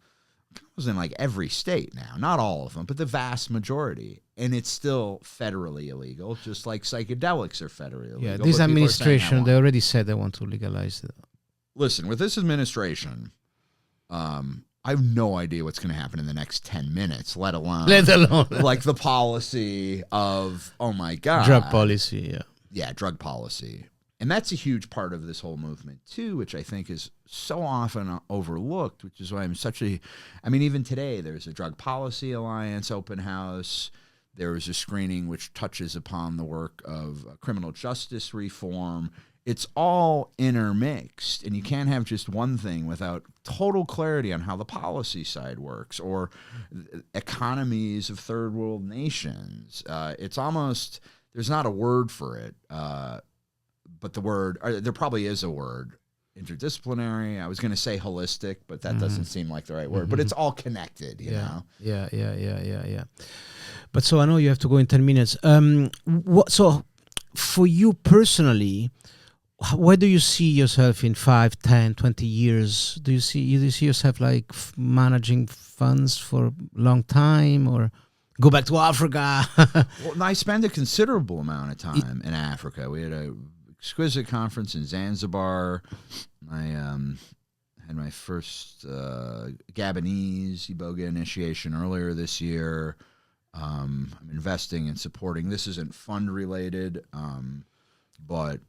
It's in every state now, not all of them, but the vast majority, and it's still federally illegal, just like psychedelics are federally illegal. Yeah, this administration, they already said they want to legalize it. Listen, with this administration, I have no idea what's going to happen in the next 10 minutes, let alone the policy of, oh my God. Drug policy, yeah. Yeah, drug policy. And that's a huge part of this whole movement too, which I think is so often overlooked, which is why even today there's a Drug Policy Alliance open house. There is a screening which touches upon the work of criminal justice reform. It's all intermixed, and you can't have just one thing without total clarity on how the policy side works, or economies of third world nations. It's almost, there's not a word for it, but there probably is a word, interdisciplinary. I was going to say holistic, but that doesn't seem like the right word. But it's all connected, you know? Yeah. But so I know you have to go in 10 minutes. So for you personally, where do you see yourself in 5, 10, 20 years? Do you see yourself like managing funds for a long time, or go back to Africa? Well, I spend a considerable amount of time in Africa. We had an exquisite conference in Zanzibar. I had my first Gabonese Iboga initiation earlier this year. I'm investing and supporting. This isn't fund related, but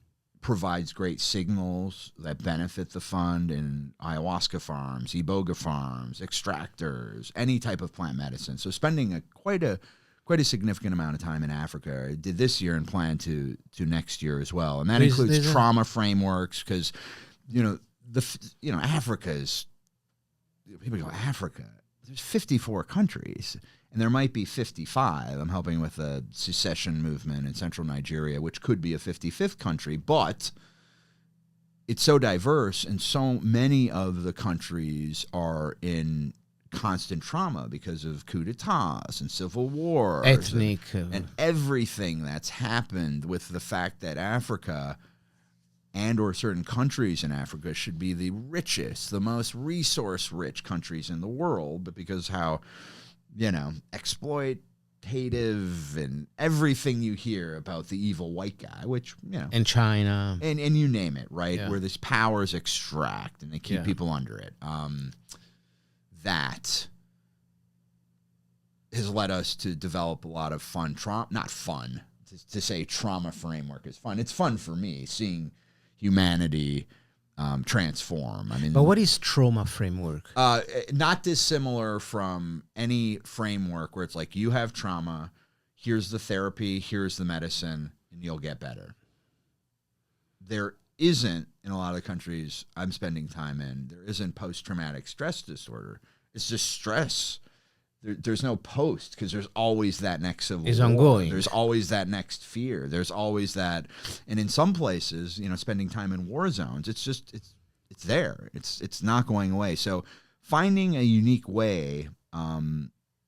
provides great signals that benefit the fund in ayahuasca farms, Iboga farms, extractors, any type of plant medicine. So spending quite a significant amount of time in Africa. I did this year and plan to next year as well. And that includes trauma frameworks, because Africa is, people go, Africa, there's 54 countries. And there might be 55. I'm helping with a secession movement in central Nigeria, which could be a 55th country, but it's so diverse, and so many of the countries are in constant trauma because of coups d'etats and civil wars. Ethnic. And everything that's happened with the fact that Africa and or certain countries in Africa should be the richest, the most resource-rich countries in the world, but because how exploitative and everything you hear about the evil white guy, which, in China. And you name it, right? Yeah. Where these powers extract and they keep people under it. That has led us to develop a lot of to say trauma framework is fun. It's fun for me, seeing humanity transform. But what is trauma framework? Not dissimilar from any framework where it's like, you have trauma, here's the therapy, here's the medicine, and you'll get better. There isn't, in a lot of the countries I'm spending time in, there isn't post-traumatic stress disorder. It's just stress. There's no post, because there's always that next civil It's war. ongoing. There's always that next fear. There's always that, and in some places, spending time in war zones, it's there. It's not going away. So finding a unique way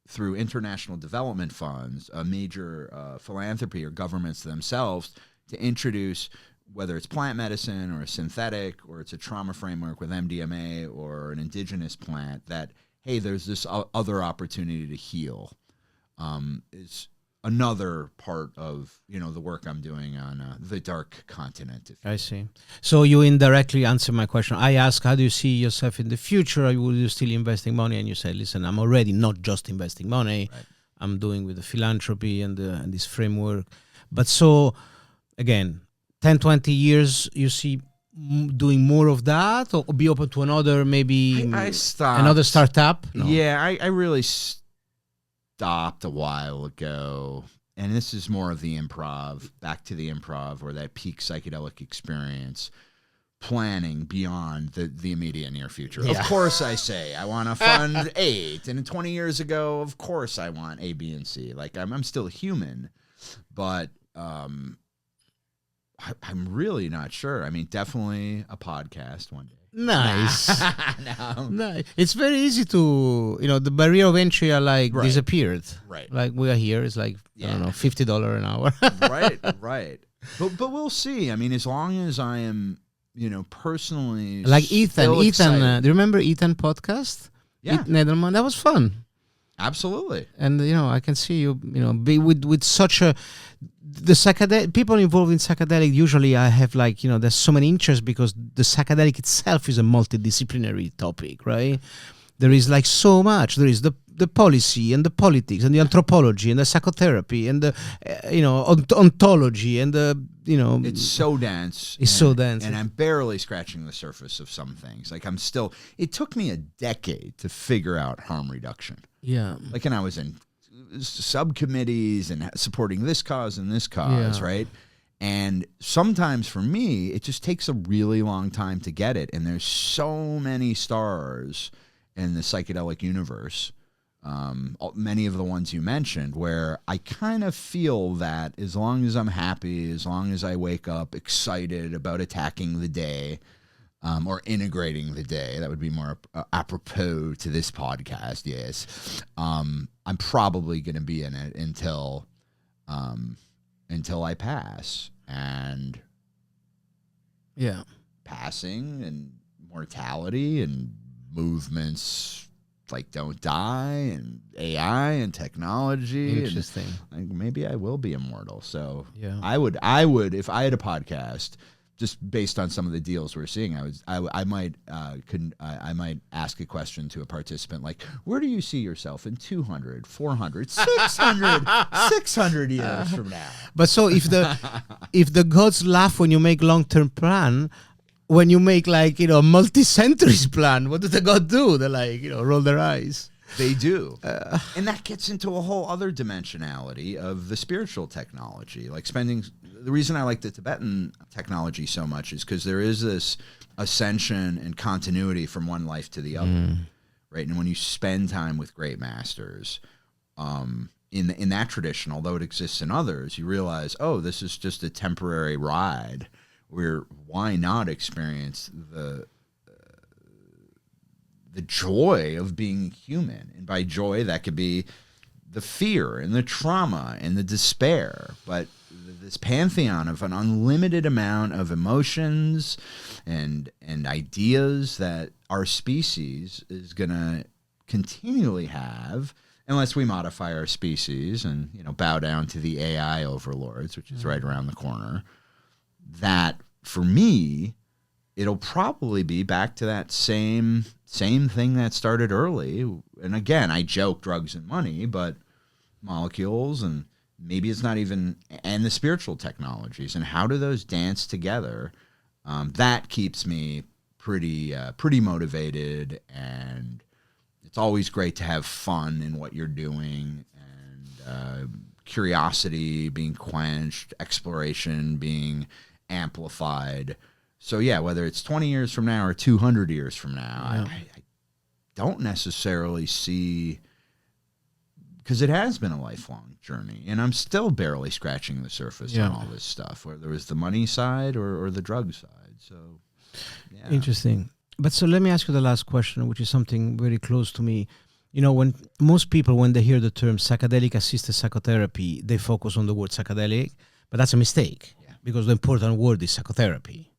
through international development funds, a major philanthropy or governments themselves, to introduce, whether it's plant medicine or a synthetic, or it's a trauma framework with MDMA or an indigenous plant, that hey, there's this other opportunity to heal, is another part of, the work I'm doing on the dark continent. I see. So you indirectly answer my question. I asked, how do you see yourself in the future? Will you still investing money? And you said, listen, I'm already not just investing money. Right. I'm doing with the philanthropy and this framework. But so, again, 10, 20 years, you see doing more of that, or be open to another, maybe I stopped. Another startup? No. Yeah, I really stopped a while ago. And this is more of the improv, back to the improv, or that peak psychedelic experience, planning beyond the immediate near future. Yeah. Of course I say, I want to fund 8. And 20 years ago, of course I want A, B, and C. Like, I'm still human, but I'm really not sure. Definitely a podcast one day. Nice. No. Nice. It's very easy to, the barrier of entry are like disappeared. Right. Like we are here. It's like, I don't know, $50 an hour. Right. But we'll see. As long as I am, personally. Like Ethan. Do you remember Ethan podcast? Yeah. Nederman. That was fun. Absolutely. And, I can see you, be with such a, the psychedelic, people involved in psychedelic, usually I have there's so many interests, because the psychedelic itself is a multidisciplinary topic, right? There is so much. There is the the policy and the politics and the anthropology and the psychotherapy and the ontology and the it's so dense. It's so dense, and I'm barely scratching the surface of some things. Like it took me a decade to figure out harm reduction. Yeah, like, and I was in subcommittees and supporting this cause and this cause, right? And sometimes for me, it just takes a really long time to get it. And there's so many stars in the psychedelic universe, many of the ones you mentioned, where I kind of feel that as long as I'm happy, as long as I wake up excited about attacking the day, or integrating the day, that would be more apropos to this podcast, yes. I'm probably going to be in it until I pass. And passing and mortality and movements like don't die and AI and technology. Interesting. And, like, maybe I will be immortal. So yeah. I would, if I had a podcast, just based on some of the deals we're seeing, I might ask a question to a participant like, where do you see yourself in 200, 400, 600 years from now? But so if the gods laugh when you make long-term plan, when you make multi-centuries plan, what do the gods do? They roll their eyes. They do. And that gets into a whole other dimensionality of the spiritual technology. Like the reason I like the Tibetan technology so much is because there is this ascension and continuity from one life to the other, right? And when you spend time with great masters, in that tradition, although it exists in others, you realize, oh, this is just a temporary ride. Why not experience the joy of being human? And by joy, that could be the fear and the trauma and the despair, but this pantheon of an unlimited amount of emotions and ideas that our species is going to continually have, unless we modify our species and bow down to the AI overlords, which is right around the corner. That, for me, it'll probably be back to that same thing that started early. And again, I joke drugs and money, but molecules, and maybe it's not even, and the spiritual technologies, and how do those dance together? That keeps me pretty motivated, and it's always great to have fun in what you're doing, and curiosity being quenched, exploration being amplified. So yeah, whether it's 20 years from now or 200 years from now, I don't necessarily see, because it has been a lifelong journey, and I'm still barely scratching the surface on all this stuff, whether it was the money side or the drug side. So, yeah. Interesting. But so let me ask you the last question, which is something very close to me. When most people, when they hear the term psychedelic assisted psychotherapy, they focus on the word psychedelic, but that's a mistake because the important word is psychotherapy.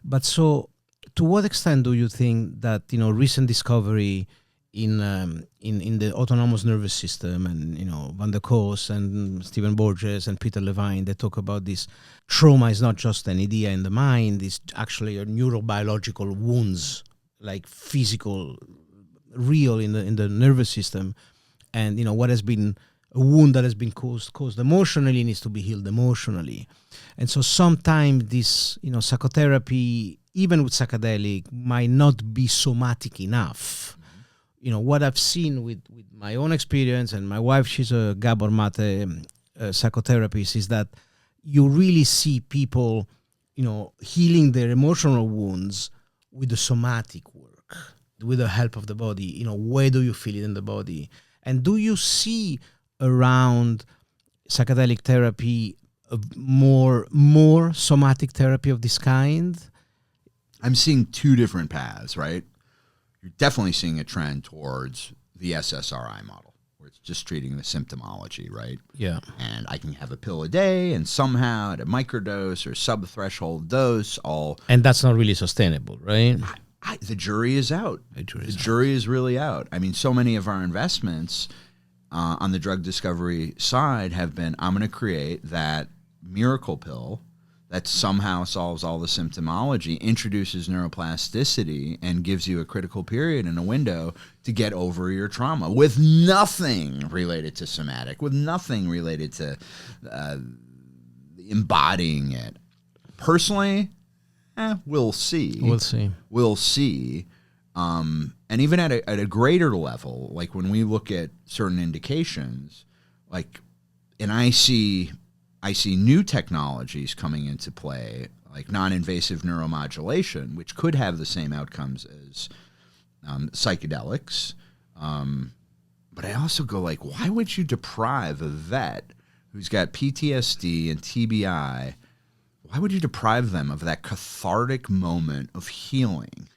But so, to what extent do you think that recent discovery in the autonomous nervous system, and Van der Koos and Stephen Borges and Peter Levine, they talk about this trauma is not just an idea in the mind; it's actually a neurobiological wounds, like physical, real in the nervous system, and what has been a wound that has been caused emotionally needs to be healed emotionally. And so sometimes this, psychotherapy, even with psychedelic, might not be somatic enough. What I've seen with my own experience, and my wife, she's a Gabor Mate psychotherapist, is that you really see people, healing their emotional wounds with the somatic work, with the help of the body. Where do you feel it in the body? And do you see around psychedelic therapy more somatic therapy of this kind? I'm seeing two different paths, right? You're definitely seeing a trend towards the SSRI model, where it's just treating the symptomology, right? Yeah. And I can have a pill a day, and somehow at a microdose or sub-threshold dose, and that's not really sustainable, right? The jury is out. The jury is really out. I mean, so many of our investments on the drug discovery side have been, I'm going to create that miracle pill that somehow solves all the symptomology, introduces neuroplasticity, and gives you a critical period and a window to get over your trauma with nothing related to somatic, with nothing related to embodying it. Personally, we'll see. We'll see. And even at a greater level, like when we look at certain indications, like, and I see new technologies coming into play, like non-invasive neuromodulation, which could have the same outcomes as psychedelics. But I also go like, why would you deprive a vet who's got PTSD and TBI, why would you deprive them of that cathartic moment of healing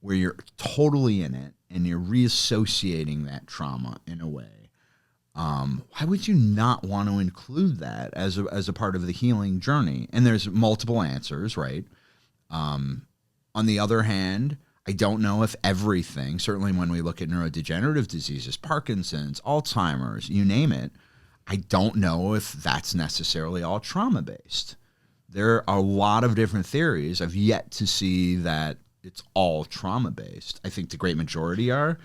where you're totally in it and you're reassociating that trauma in a way? Why would you not want to include that as a part of the healing journey? And there's multiple answers, right? On the other hand, I don't know if everything, certainly when we look at neurodegenerative diseases, Parkinson's, Alzheimer's, you name it, I don't know if that's necessarily all trauma-based. There are a lot of different theories. I've yet to see that it's all trauma-based. I think the great majority are.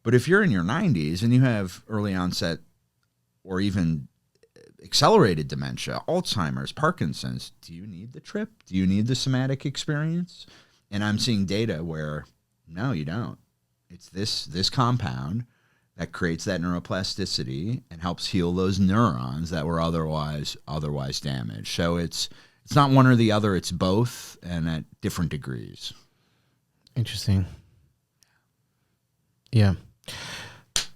But if you're in your 90s and you have early onset or even accelerated dementia, Alzheimer's, Parkinson's, do you need the trip? Do you need the somatic experience? And I'm seeing data where, no, you don't. It's this compound that creates that neuroplasticity and helps heal those neurons that were otherwise damaged. So it's not one or the other, it's both, and at different degrees. Interesting. Yeah.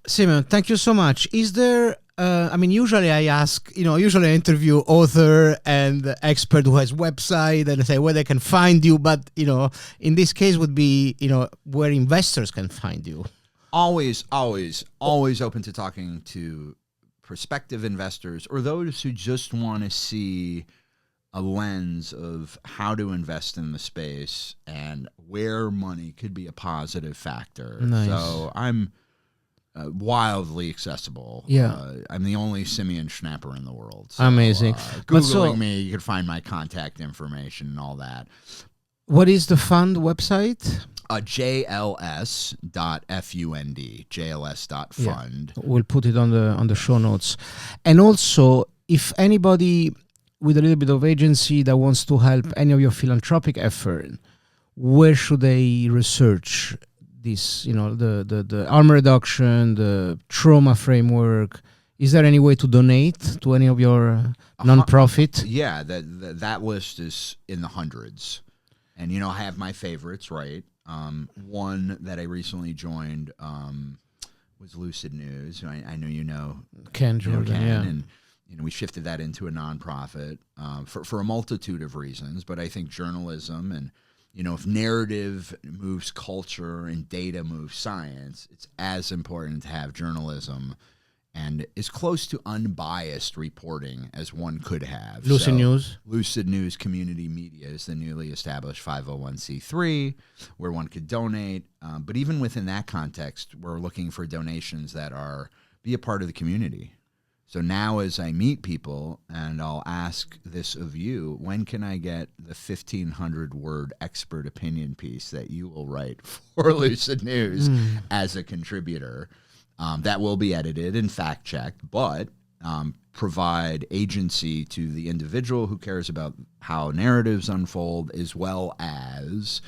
Simeon, thank you so much. Is there, usually I ask, usually I interview author and expert who has website and say where they can find you. But, in this case would be, where investors can find you. Always open to talking to prospective investors or those who just want to see a lens of how to invest in the space and where money could be a positive factor. Nice. So I'm wildly accessible. Yeah. I'm the only Simeon Schnapper in the world. So, amazing. Googling me, you can find my contact information and all that. What is the fund website? JLS.fund, JLS.fund. Yeah. We'll put it on the show notes. And also, if anybody with a little bit of agency that wants to help any of your philanthropic effort, where should they research this, the harm reduction, the trauma framework? Is there any way to donate to any of your nonprofit? Yeah, that list is in the hundreds. And, I have my favorites, right? One that I recently joined was Lucid News. I know you know Ken Jordan, yeah. And we shifted that into a nonprofit for a multitude of reasons. But I think journalism and, if narrative moves culture and data moves science, it's as important to have journalism and as close to unbiased reporting as one could have. Lucid News? Lucid News Community Media is the newly established 501c3 where one could donate. But even within that context, we're looking for donations that be a part of the community. So now as I meet people, and I'll ask this of you, when can I get the 1,500-word expert opinion piece that you will write for Lucid News as a contributor? That will be edited and fact-checked, but provide agency to the individual who cares about how narratives unfold, as well as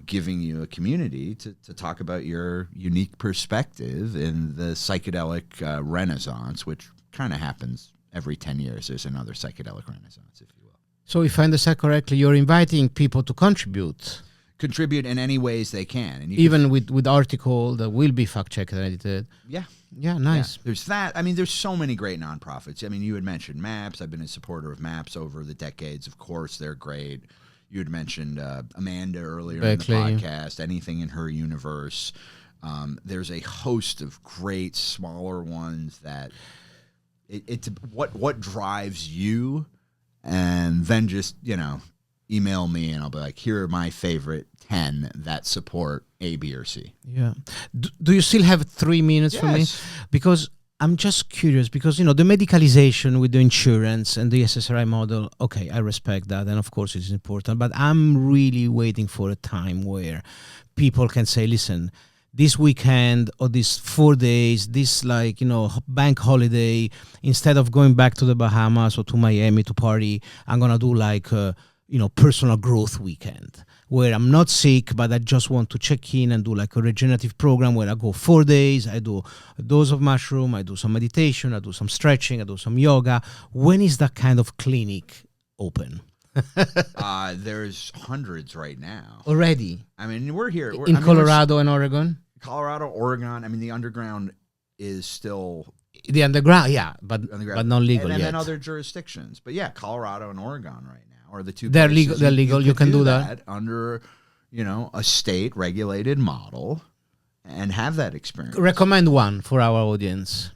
giving you a community to talk about your unique perspective in the psychedelic renaissance, which kind of happens every 10 years. There's another psychedelic renaissance, if you will. So if I understand correctly, you're inviting people to contribute in any ways they can. And even with article that will be fact-checked and edited. Yeah. Yeah, nice. Yeah. There's that. There's so many great nonprofits. You had mentioned MAPS. I've been a supporter of MAPS over the decades. Of course, they're great. You had mentioned Amanda earlier in the podcast, anything in her universe. There's a host of great smaller ones that it's what drives you, and then just, email me and I'll be like, here are my favorite 10 that support A, B, or C. Yeah. Do you still have 3 minutes for me? Because I'm just curious because, the medicalization with the insurance and the SSRI model, okay, I respect that. And of course it's important, but I'm really waiting for a time where people can say, listen, this weekend or these 4 days, this bank holiday, instead of going back to the Bahamas or to Miami to party, I'm going to do personal growth weekend where I'm not sick, but I just want to check in and do like a regenerative program where I go 4 days, I do a dose of mushroom, I do some meditation, I do some stretching, I do some yoga. When is that kind of clinic open? There's hundreds right now. Already? I mean, we're here. In Colorado and Oregon? Colorado, Oregon. I mean, the underground is still... The underground, yeah, but not legal and yet. then other jurisdictions. But yeah, Colorado and Oregon right now are the two They're places. They're legal. You can do that under, a state-regulated model and have that experience. Recommend one for our audience.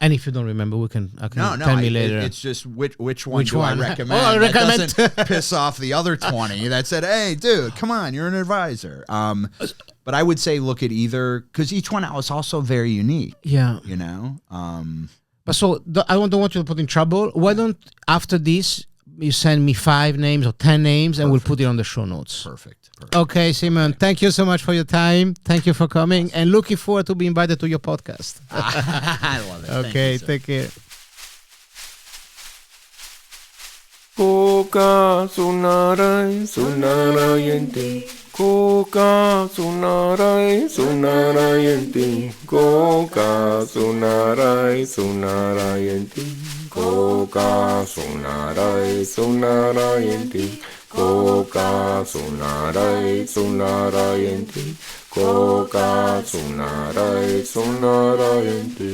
And if you don't remember, tell me later. It's just which one do one? I recommend? I recommend. That doesn't piss off the other 20 that said, "Hey, dude, come on, you're an advisor." But I would say look at either, because each one is also very unique. Yeah. But so I don't want you to put in trouble. Why don't after this you send me 5 names or 10 names, and we'll put it on the show notes. Perfect. Okay, Simeon, thank you so much for your time. Thank you for coming, and looking forward to be invited to your podcast. I love it. Okay, take care. Koka sunarai sunarayente. Koka sunarai sunarayente. Koka sunarai sunarayente. Koka sunarai sunarayente. Koka sunarai sunarayente. Koka sunarai sunarayente.